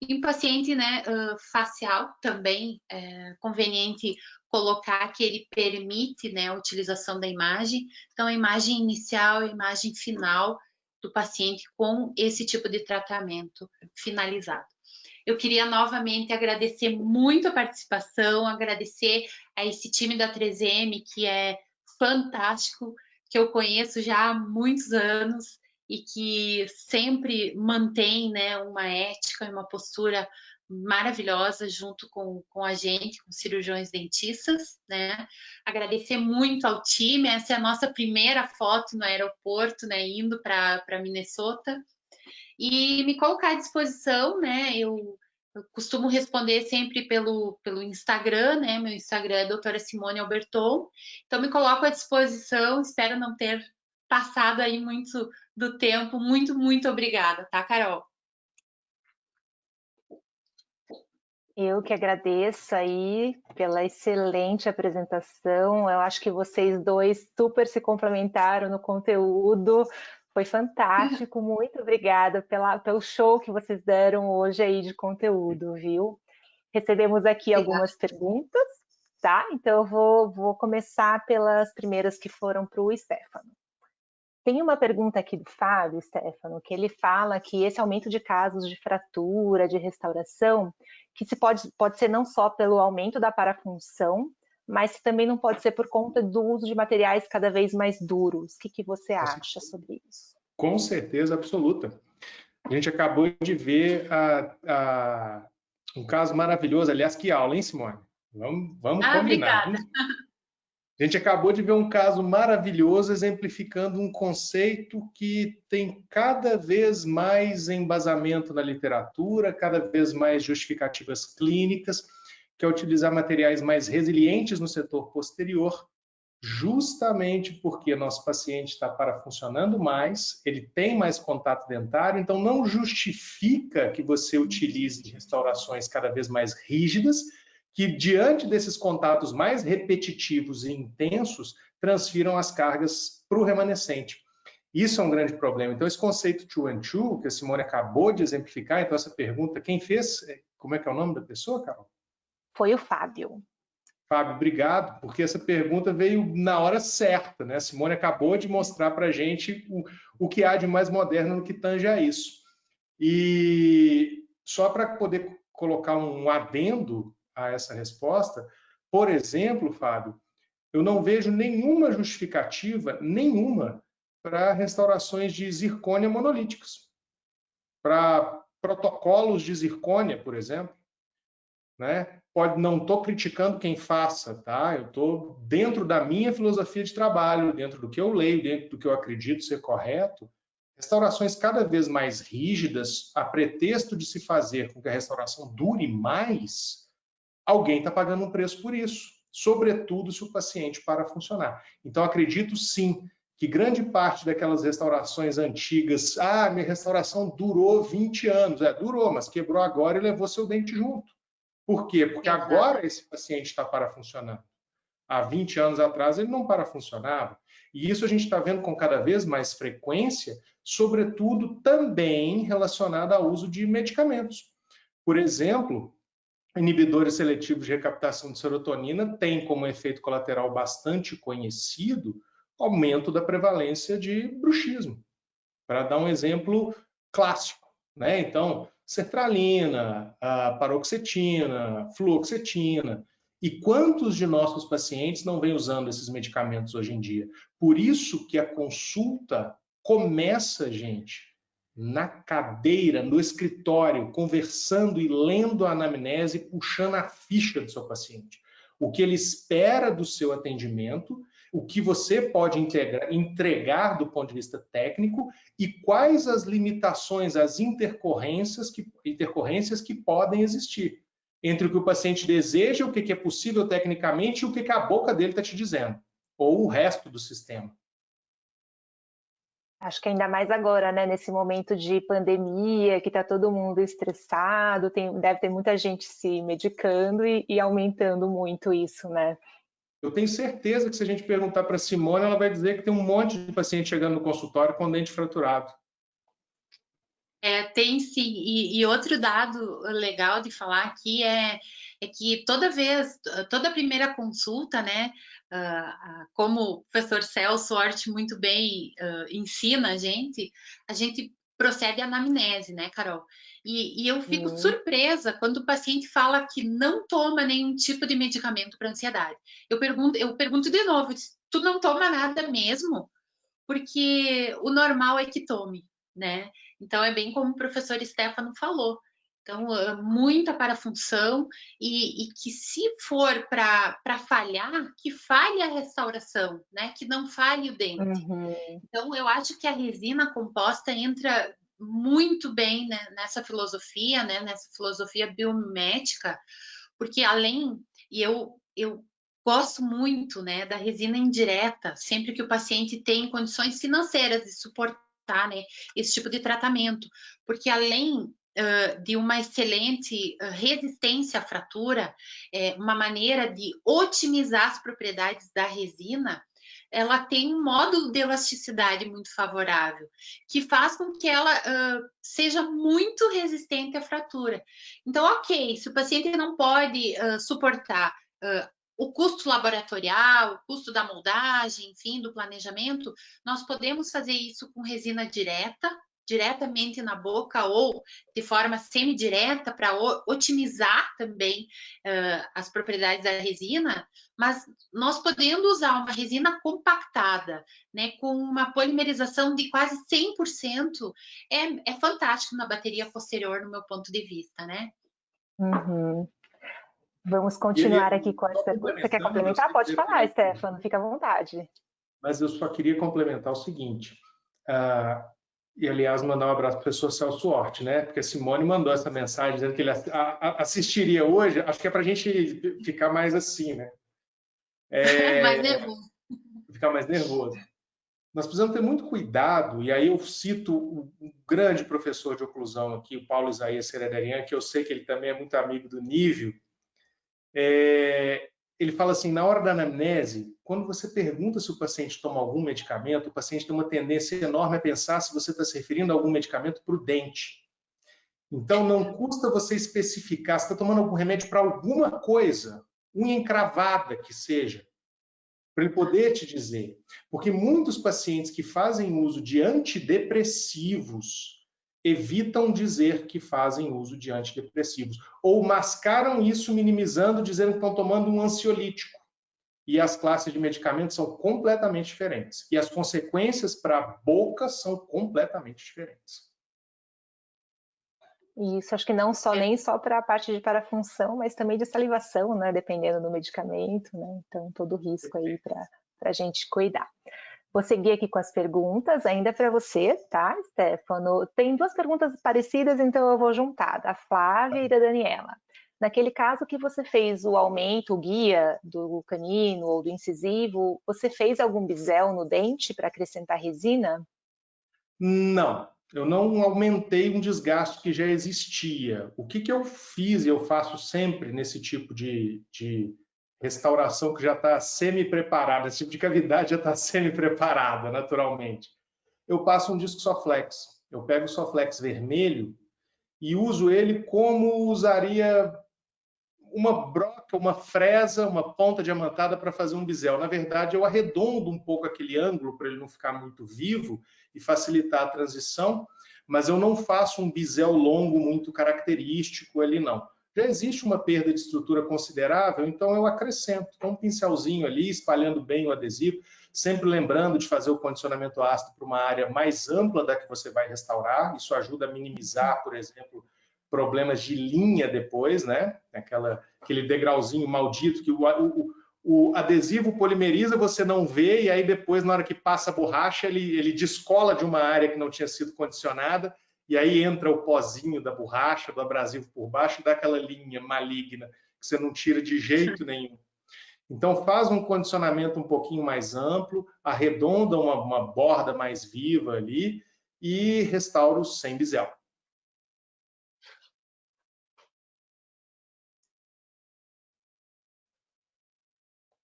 e o paciente, né, facial também é conveniente colocar que ele permite, né, a utilização da imagem. Então, a imagem inicial e a imagem final do paciente com esse tipo de tratamento finalizado. Eu queria novamente agradecer muito a participação, agradecer a esse time da 3M, que é fantástico, que eu conheço já há muitos anos e que sempre mantém, né, uma ética e uma postura maravilhosa junto com a gente, com cirurgiões dentistas, né? Agradecer muito ao time, essa é a nossa primeira foto no aeroporto, né, indo para Minnesota. E me colocar à disposição, né? Eu costumo responder sempre pelo Instagram, né? Meu Instagram é doutora Simone Alberton. Então, me coloco à disposição, espero não ter passado aí muito do tempo. Muito, muito obrigada, tá, Carol? Eu que agradeço aí pela excelente apresentação. Eu acho que vocês dois super se complementaram no conteúdo. Foi fantástico. Muito obrigada pelo show que vocês deram hoje aí de conteúdo, viu? Recebemos aqui Obrigada. algumas perguntas, tá? Então eu vou começar pelas primeiras que foram para o Stefano. Tem uma pergunta aqui do Fábio, Stefano, que ele fala que esse aumento de casos de fratura, de restauração, que se pode ser não só pelo aumento da parafunção, mas também não pode ser por conta do uso de materiais cada vez mais duros. O que você acha sobre isso? Com certeza absoluta. A gente acabou de ver um caso maravilhoso. Aliás, que aula, hein, Simone? Vamos combinar. Obrigada. A gente acabou de ver um caso maravilhoso exemplificando um conceito que tem cada vez mais embasamento na literatura, cada vez mais justificativas clínicas, que é utilizar materiais mais resilientes no setor posterior, justamente porque nosso paciente está parafuncionando mais, ele tem mais contato dentário, então não justifica que você utilize restaurações cada vez mais rígidas, que diante desses contatos mais repetitivos e intensos, transfiram as cargas para o remanescente. Isso é um grande problema. Então, esse conceito two and two, que a Simone acabou de exemplificar, então essa pergunta, quem fez, como é que é o nome da pessoa, Carol? Foi o Fábio. Fábio, obrigado, porque essa pergunta veio na hora certa, né? A Simone acabou de mostrar para a gente o que há de mais moderno no que tange a isso. E só para poder colocar um adendo a essa resposta, por exemplo, Fábio, eu não vejo nenhuma justificativa, nenhuma, para restaurações de zircônia monolíticas, para protocolos de zircônia, por exemplo, né? Não estou criticando quem faça, tá? Eu estou dentro da minha filosofia de trabalho, dentro do que eu leio, dentro do que eu acredito ser correto. Restaurações cada vez mais rígidas, a pretexto de se fazer com que a restauração dure mais, alguém está pagando um preço por isso, sobretudo se o paciente para funcionar. Então, acredito sim que grande parte daquelas restaurações antigas, minha restauração durou 20 anos, durou, mas quebrou agora e levou seu dente junto. Por quê? Porque agora esse paciente está parafuncionando. Há 20 anos atrás ele não parafuncionava. E isso a gente está vendo com cada vez mais frequência, sobretudo também relacionado ao uso de medicamentos. Por exemplo, inibidores seletivos de recaptação de serotonina têm como efeito colateral bastante conhecido aumento da prevalência de bruxismo. Para dar um exemplo clássico, né? Então, sertralina, paroxetina, fluoxetina. E quantos de nossos pacientes não vêm usando esses medicamentos hoje em dia? Por isso que a consulta começa, gente, na cadeira, no escritório, conversando e lendo a anamnese, puxando a ficha do seu paciente. O que ele espera do seu atendimento, o que você pode entregar do ponto de vista técnico e quais as limitações, as intercorrências que podem existir entre o que o paciente deseja, o que é possível tecnicamente e o que a boca dele está te dizendo, ou o resto do sistema. Acho que ainda mais agora, né, nesse momento de pandemia, que está todo mundo estressado, deve ter muita gente se medicando e aumentando muito isso, né? Eu tenho certeza que se a gente perguntar para a Simone, ela vai dizer que tem um monte de paciente chegando no consultório com dente fraturado. Tem sim, e outro dado legal de falar aqui é que toda primeira consulta, né, como o professor Celso Hort muito bem ensina a gente procede à anamnese, né, Carol? E eu fico surpresa quando o paciente fala que não toma nenhum tipo de medicamento para ansiedade. Eu pergunto de novo, tu não toma nada mesmo? Porque o normal é que tome, né? Então, é bem como o professor Stefano falou. Então, muita parafunção e que se for para falhar, que falhe a restauração, né? Que não falhe o dente. Então, eu acho que a resina composta entra muito bem, né, nessa filosofia, né? Nessa filosofia biomimética, porque além, e eu gosto muito, né, da resina indireta, sempre que o paciente tem condições financeiras de suportar, né, esse tipo de tratamento, porque além de uma excelente resistência à fratura, uma maneira de otimizar as propriedades da resina, ela tem um módulo de elasticidade muito favorável, que faz com que ela seja muito resistente à fratura. Então, ok, se o paciente não pode suportar o custo laboratorial, o custo da moldagem, enfim, do planejamento, nós podemos fazer isso com resina direta, diretamente na boca ou de forma semidireta para otimizar também as propriedades da resina, mas nós podendo usar uma resina compactada, né, com uma polimerização de quase 100%, é fantástico na bateria posterior, no meu ponto de vista, né? Uhum. Vamos continuar aqui com as perguntas. Você quer complementar? Pode falar, Stefano, fica à vontade. Mas eu só queria complementar o seguinte, e aliás mandar um abraço para o professor Celso Hort, né? Porque a Simone mandou essa mensagem dizendo que ele assistiria hoje, acho que é para a gente ficar mais assim, né? Mais nervoso. Ficar mais nervoso. Nós precisamos ter muito cuidado, e aí eu cito um grande professor de oclusão aqui, o Paulo Isaías Sererian, que eu sei que ele também é muito amigo do Nívio. Ele fala assim, na hora da anamnese, quando você pergunta se o paciente toma algum medicamento, o paciente tem uma tendência enorme a pensar se você está se referindo a algum medicamento para o dente. Então, não custa você especificar se está tomando algum remédio para alguma coisa, unha encravada que seja, para ele poder te dizer. Porque muitos pacientes que fazem uso de antidepressivos evitam dizer que fazem uso de antidepressivos. Ou mascaram isso minimizando, dizendo que estão tomando um ansiolítico. E as classes de medicamentos são completamente diferentes. E as consequências para a boca são completamente diferentes. Isso, acho que não só nem só para a parte de parafunção, mas também de salivação, né? Dependendo do medicamento, né? Então, todo risco aí para a gente cuidar. Vou seguir aqui com as perguntas, ainda para você, tá, Stefano? Tem duas perguntas parecidas, então eu vou juntar, da Flávia e da Daniela. Naquele caso que você fez o aumento, o guia do canino ou do incisivo, você fez algum bisel no dente para acrescentar resina? Não, eu não aumentei um desgaste que já existia. O que eu fiz e eu faço sempre nesse tipo de restauração que já está semi-preparada, esse tipo de cavidade já está semi-preparada, naturalmente. Eu passo um disco Soflex. Eu pego o Soflex vermelho e uso ele como usaria uma broca, uma fresa, uma ponta diamantada para fazer um bisel. Na verdade, eu arredondo um pouco aquele ângulo para ele não ficar muito vivo e facilitar a transição, mas eu não faço um bisel longo muito característico ali, não. Já existe uma perda de estrutura considerável, então eu acrescento um pincelzinho ali, espalhando bem o adesivo, sempre lembrando de fazer o condicionamento ácido para uma área mais ampla da que você vai restaurar. Isso ajuda a minimizar, por exemplo, problemas de linha depois, né? Aquele degrauzinho maldito que o adesivo polimeriza, você não vê, e aí depois, na hora que passa a borracha, ele descola de uma área que não tinha sido condicionada, e aí entra o pozinho da borracha, do abrasivo por baixo, e dá aquela linha maligna que você não tira de jeito nenhum. Então, faz um condicionamento um pouquinho mais amplo, arredonda uma borda mais viva ali e restaura o sem bisel.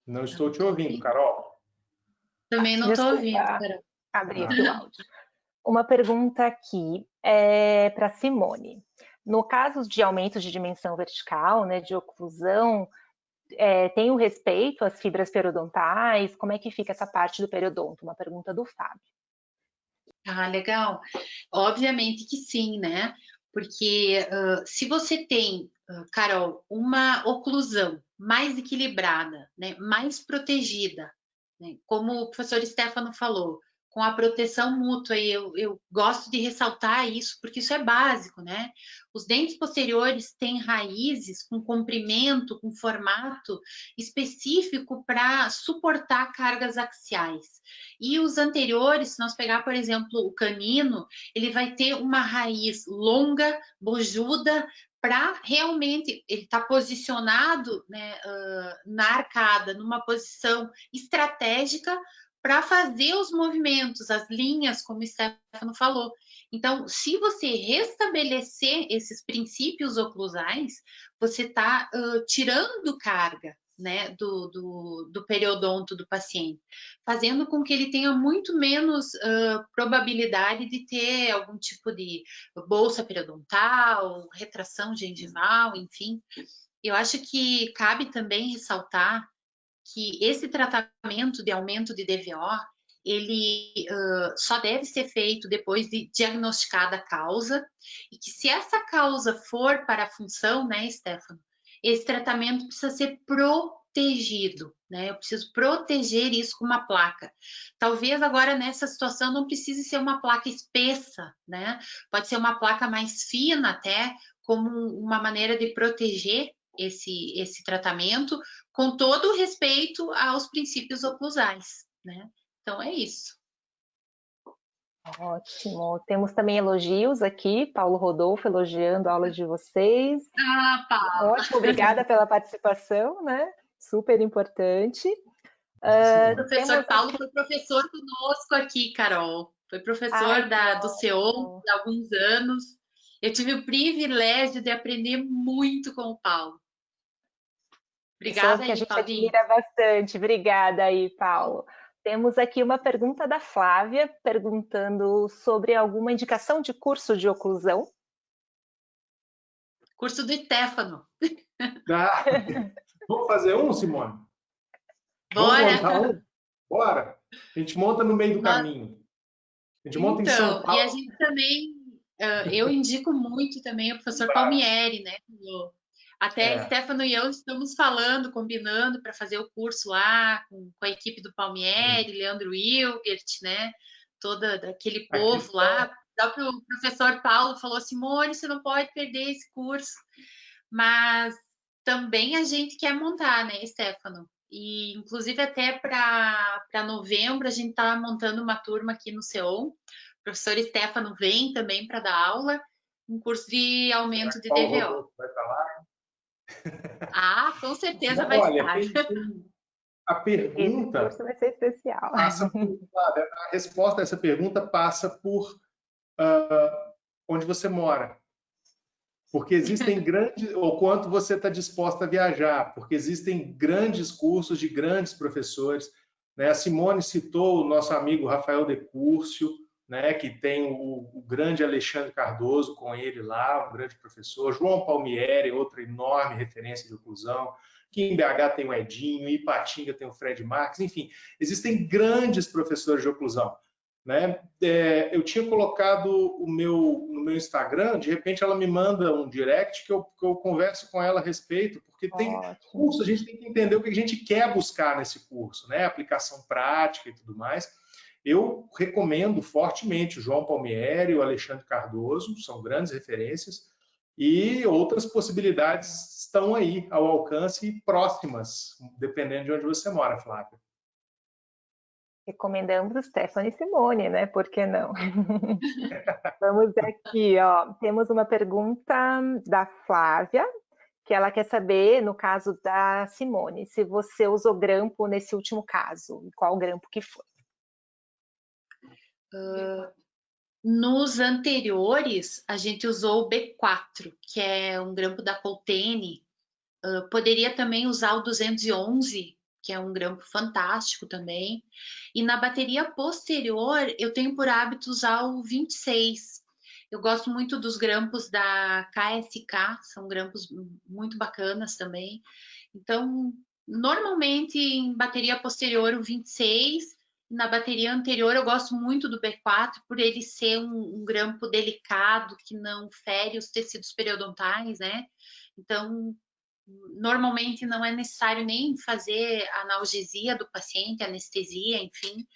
Não estou te ouvindo, Carol. Também não estou ouvindo, Carol. Abri aqui o áudio. Uma pergunta aqui para Simone. No caso de aumento de dimensão vertical, né, de oclusão, tem o respeito às fibras periodontais? Como é que fica essa parte do periodonto? Uma pergunta do Fábio. Ah, legal. Obviamente que sim, né? Porque se você tem, Carol, uma oclusão mais equilibrada, né, mais protegida, né, como o professor Stefano falou, com a proteção mútua. E eu gosto de ressaltar isso, porque isso é básico, né? Os dentes posteriores têm raízes com comprimento, com formato específico para suportar cargas axiais. E os anteriores, se nós pegar, por exemplo, o canino, ele vai ter uma raiz longa, bojuda, para realmente ele está posicionado, né, na arcada, numa posição estratégica para fazer os movimentos, as linhas, como o Stefano falou. Então, se você restabelecer esses princípios oclusais, você está tirando carga, né, do periodonto do paciente, fazendo com que ele tenha muito menos probabilidade de ter algum tipo de bolsa periodontal, retração gengival, enfim. Eu acho que cabe também ressaltar que esse tratamento de aumento de DVO, ele só deve ser feito depois de diagnosticada a causa, e que se essa causa for para a função, né, Stefano, esse tratamento precisa ser protegido, né? Eu preciso proteger isso com uma placa. Talvez agora nessa situação não precise ser uma placa espessa, né? Pode ser uma placa mais fina até, como uma maneira de proteger esse tratamento, com todo o respeito aos princípios oclusais, né? Então é isso. Ótimo. Temos também elogios aqui, Paulo Rodolfo elogiando a aula de vocês. Ah, Paulo. Ótimo, obrigada pela participação, né? Super importante. O professor Paulo foi professor conosco aqui, Carol. Foi professor do CEOM há alguns anos. Eu tive o privilégio de aprender muito com o Paulo. Obrigada que a aí, gente Paulinho. admira bastante. Obrigada aí, Paulo. Temos aqui uma pergunta da Flávia, perguntando sobre alguma indicação de curso de oclusão. Curso do Stefano. Tá. Vamos fazer um, Simone? Bora. Vamos montar um? Bora. A gente monta no meio do caminho. A gente monta em São Paulo. E a gente também, eu indico muito também o professor Palmieri, né? Até Stefano e eu estamos falando, combinando para fazer o curso lá com a equipe do Palmieri, Leandro Wilgert, né? Toda aquele povo lá. O próprio professor Paulo falou: Simone, você não pode perder esse curso. Mas também a gente quer montar, né, Stefano? E inclusive até para novembro a gente está montando uma turma aqui no CEOM. O professor Stefano vem também para dar aula, um curso de aumento de DVO. Vai estar lá? Ah, com certeza vai estar. A pergunta Esse curso vai ser especial. A resposta a essa pergunta passa por onde você mora. Porque existem grandes, ou quanto você está disposta a viajar, porque existem grandes cursos de grandes professores. Né? A Simone citou o nosso amigo Rafael Decúrcio, né? Que tem o grande Alexandre Cardoso com ele lá, um grande professor. João Palmieri, outra enorme referência de oclusão. Aqui em BH tem o Edinho, em Ipatinga tem o Fred Marques, enfim, existem grandes professores de oclusão. Né? Eu tinha colocado no meu Instagram, de repente ela me manda um direct que eu converso com ela a respeito, porque tem curso, a gente tem que entender o que a gente quer buscar nesse curso, né? Aplicação prática e tudo mais. Eu recomendo fortemente o João Palmieri, o Alexandre Cardoso, são grandes referências, e outras possibilidades estão aí ao alcance e próximas, dependendo de onde você mora, Flávia. Recomendamos o Stefano e Simone, né? Por que não? Vamos aqui, ó. Temos uma pergunta da Flávia, que ela quer saber, no caso da Simone, se você usou grampo nesse último caso, e qual grampo que foi? Nos anteriores, a gente usou o B4, que é um grampo da Coltene. Poderia também usar o 211, que é um grampo fantástico também. E na bateria posterior, eu tenho por hábito usar o 26. Eu gosto muito dos grampos da KSK, são grampos muito bacanas também. Então, normalmente em bateria posterior o 26, na bateria anterior eu gosto muito do B4 por ele ser um grampo delicado que não fere os tecidos periodontais, né? Então, normalmente não é necessário nem fazer analgesia do paciente, anestesia, enfim,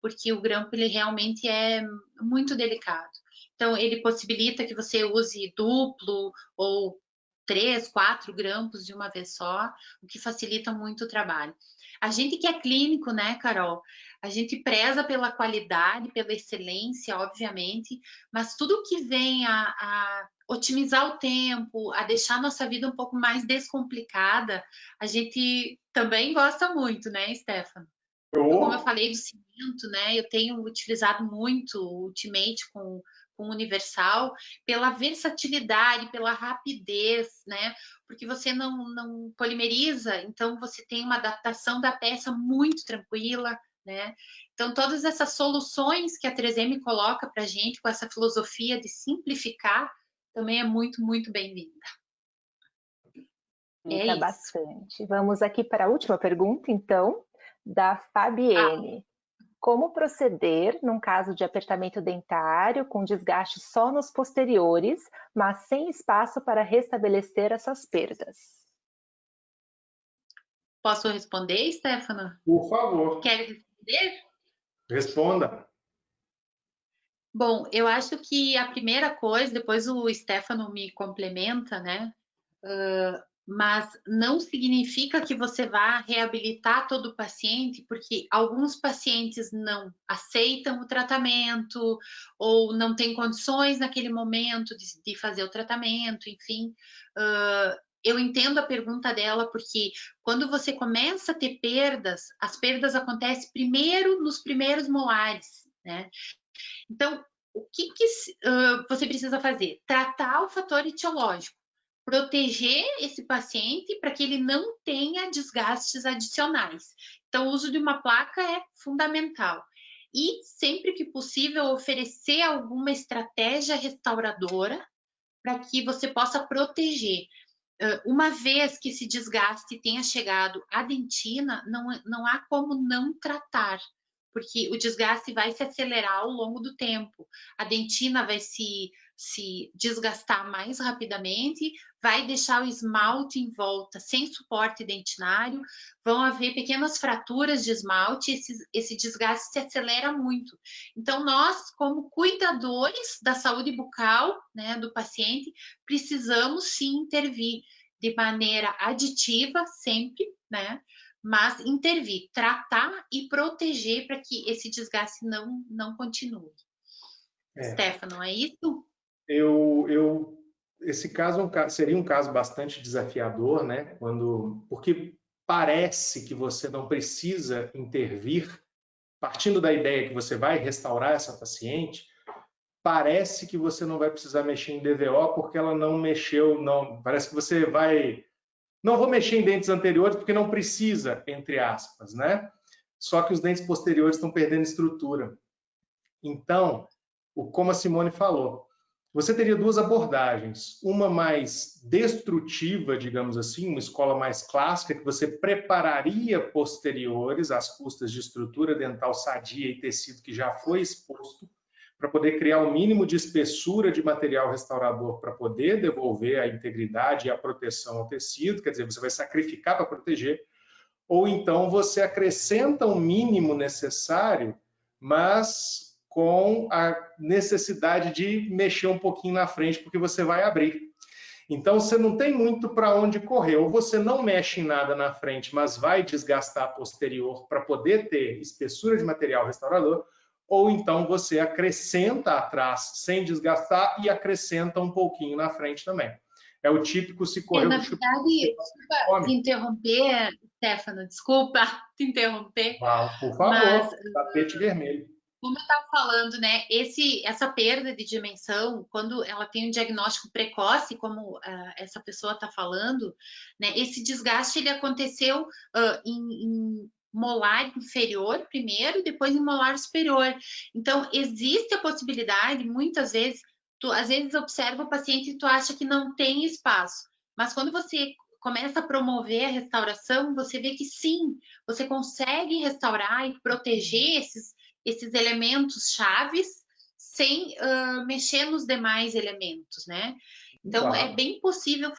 porque o grampo ele realmente é muito delicado. Então, ele possibilita que você use duplo ou 3, 4 grampos de uma vez só, o que facilita muito o trabalho. A gente que é clínico, né, Carol? A gente preza pela qualidade, pela excelência, obviamente, mas tudo que vem a otimizar o tempo, a deixar nossa vida um pouco mais descomplicada, a gente também gosta muito, né, Stefano? Como eu falei do cimento, né? Eu tenho utilizado muito o Ultimate com Universal pela versatilidade, pela rapidez, né? Porque você não polimeriza, então você tem uma adaptação da peça muito tranquila, né? Então, todas essas soluções que a 3M coloca para a gente, com essa filosofia de simplificar, também é muito, muito bem-vinda. Facilita bastante. Vamos aqui para a última pergunta, então, da Fabienne. Como proceder num caso de apertamento dentário com desgaste só nos posteriores, mas sem espaço para restabelecer essas perdas? Posso responder, Stefano? Por favor. Quer responder? Responda. Bom, eu acho que a primeira coisa, depois o Stefano me complementa, né? Mas não significa que você vá reabilitar todo o paciente, porque alguns pacientes não aceitam o tratamento ou não têm condições naquele momento de fazer o tratamento, enfim. Eu entendo a pergunta dela, porque quando você começa a ter perdas, as perdas acontecem primeiro nos primeiros molares, né? Então, o que você precisa fazer? Tratar o fator etiológico, proteger esse paciente para que ele não tenha desgastes adicionais. Então, o uso de uma placa é fundamental. E, sempre que possível, oferecer alguma estratégia restauradora para que você possa proteger. Uma vez que esse desgaste tenha chegado à dentina, não há como não tratar, porque o desgaste vai se acelerar ao longo do tempo. A dentina vai se desgastar mais rapidamente, vai deixar o esmalte em volta sem suporte dentinário, vão haver pequenas fraturas de esmalte, esse desgaste se acelera muito. Então, nós, como cuidadores da saúde bucal, né, do paciente, precisamos sim intervir de maneira aditiva, sempre, né? Mas intervir, tratar e proteger para que esse desgaste não continue. Stefano, é isso? Esse caso seria um caso bastante desafiador, né? Porque parece que você não precisa intervir, partindo da ideia que você vai restaurar essa paciente, parece que você não vai precisar mexer em DVO porque ela não mexeu, não. Parece que você vai... Não vou mexer em dentes anteriores porque não precisa, entre aspas, né? Só que os dentes posteriores estão perdendo estrutura. Então, como a Simone falou, você teria duas abordagens. Uma mais destrutiva, digamos assim, uma escola mais clássica, que você prepararia posteriores às custas de estrutura dental sadia e tecido que já foi exposto, para poder criar o mínimo de espessura de material restaurador para poder devolver a integridade e a proteção ao tecido, quer dizer, você vai sacrificar para proteger, ou então você acrescenta o mínimo necessário, mas com a necessidade de mexer um pouquinho na frente, porque você vai abrir. Então, você não tem muito para onde correr. Ou você não mexe em nada na frente, mas vai desgastar a posterior para poder ter espessura de material restaurador, ou então você acrescenta atrás sem desgastar e acrescenta um pouquinho na frente também. É o típico se correr... Na verdade, desculpa te interromper, Stefano, desculpa te interromper. Por favor, tapete vermelho. Como eu estava falando, né, essa perda de dimensão, quando ela tem um diagnóstico precoce, como essa pessoa está falando, né, esse desgaste ele aconteceu em molar inferior primeiro, depois em molar superior. Então, existe a possibilidade, muitas vezes, tu às vezes observa o paciente e tu acha que não tem espaço, mas quando você começa a promover a restauração, você vê que sim, você consegue restaurar e proteger esses elementos chaves sem mexer nos demais elementos, né? Então, é bem possível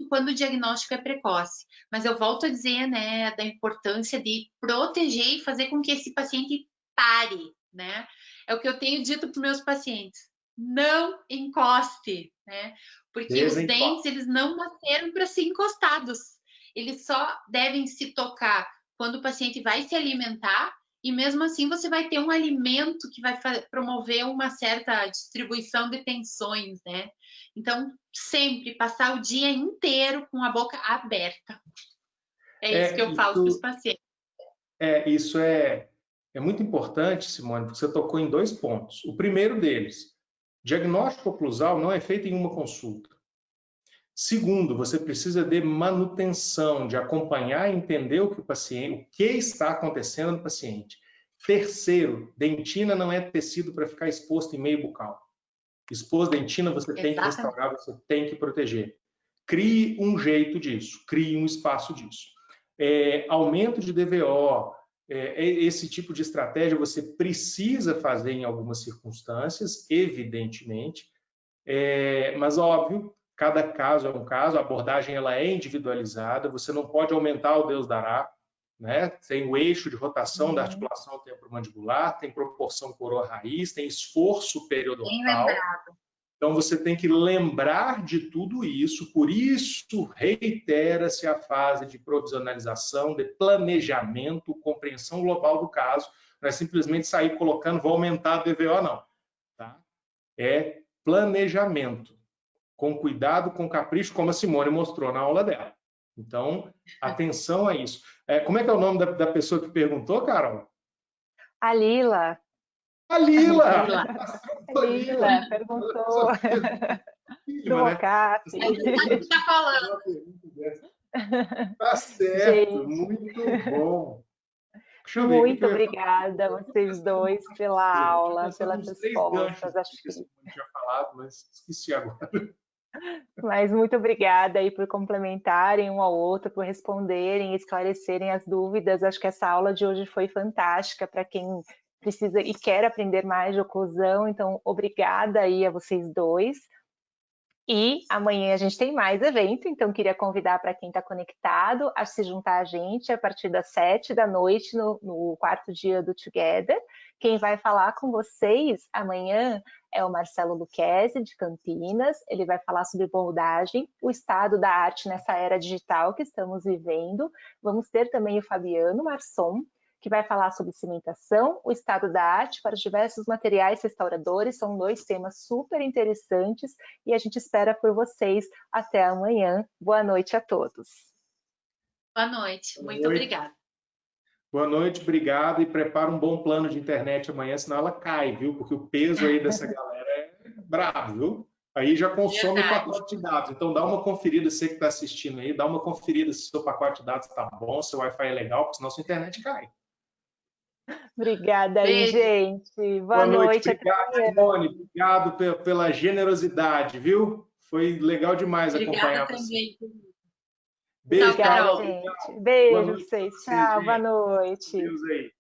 quando o diagnóstico é precoce. Mas eu volto a dizer, né, da importância de proteger e fazer com que esse paciente pare, né? É o que eu tenho dito para os meus pacientes. Não encoste, né? Porque os dentes, eles não nasceram para ser encostados. Eles só devem se tocar quando o paciente vai se alimentar, e mesmo assim você vai ter um alimento que vai promover uma certa distribuição de tensões, né? Então, sempre passar o dia inteiro com a boca aberta. É isso que eu falo para os pacientes. Isso é muito importante, Simone, porque você tocou em 2 pontos. O primeiro deles, diagnóstico oclusal não é feito em uma consulta. Segundo, você precisa de manutenção, de acompanhar e entender o que está acontecendo no paciente. Terceiro, dentina não é tecido para ficar exposto em meio bucal. Expôs dentina, você tem que restaurar, você tem que proteger. Crie um jeito disso, crie um espaço disso. Aumento de DVO, esse tipo de estratégia você precisa fazer em algumas circunstâncias, evidentemente, mas óbvio, cada caso é um caso, a abordagem ela é individualizada, você não pode aumentar o Deus dará, né? Tem o eixo de rotação da articulação temporomandibular, tem proporção coroa-raiz, tem esforço periodontal. Então você tem que lembrar de tudo isso, por isso reitera-se a fase de provisionalização, de planejamento, compreensão global do caso, não é simplesmente sair colocando, vou aumentar a DVO, não. Tá? É planejamento, com cuidado, com capricho, como a Simone mostrou na aula dela. Então, atenção a isso. Como é que é o nome da pessoa que perguntou, Carol? A Lila. A Lila! A Lila perguntou do Mocap. Está falando. Tá certo, muito bom. Muito obrigada a vocês dois pela aula, pelas respostas. Acho que eu tinha falado, mas esqueci agora. Mas muito obrigada aí por complementarem um ao outro, por responderem, esclarecerem as dúvidas. Acho que essa aula de hoje foi fantástica para quem precisa e quer aprender mais de oclusão. Então, obrigada aí a vocês dois. E amanhã a gente tem mais evento, então queria convidar para quem está conectado a se juntar a gente a partir das 7 da noite no quarto dia do Together. Quem vai falar com vocês amanhã é o Marcelo Lucchesi, de Campinas. Ele vai falar sobre moldagem, o estado da arte nessa era digital que estamos vivendo. Vamos ter também o Fabiano Marçom, que vai falar sobre cimentação, o estado da arte para os diversos materiais restauradores. São 2 temas super interessantes e a gente espera por vocês. Até amanhã. Boa noite a todos. Boa noite. Muito obrigada. Boa noite, obrigado. E prepara um bom plano de internet amanhã, senão ela cai, viu? Porque o peso aí dessa galera é bravo, viu? Aí já consome o pacote de dados. Então dá uma conferida, você que está assistindo aí, dá uma conferida se o seu pacote de dados está bom, se o Wi-Fi é legal, porque senão sua internet cai. Obrigada aí, gente. Boa noite. Obrigado, Simone. Obrigado pela generosidade, viu? Foi legal demais acompanhar você. Beijo, Carol. Gente. Beijo pra vocês. Tchau, boa noite. Deus aí.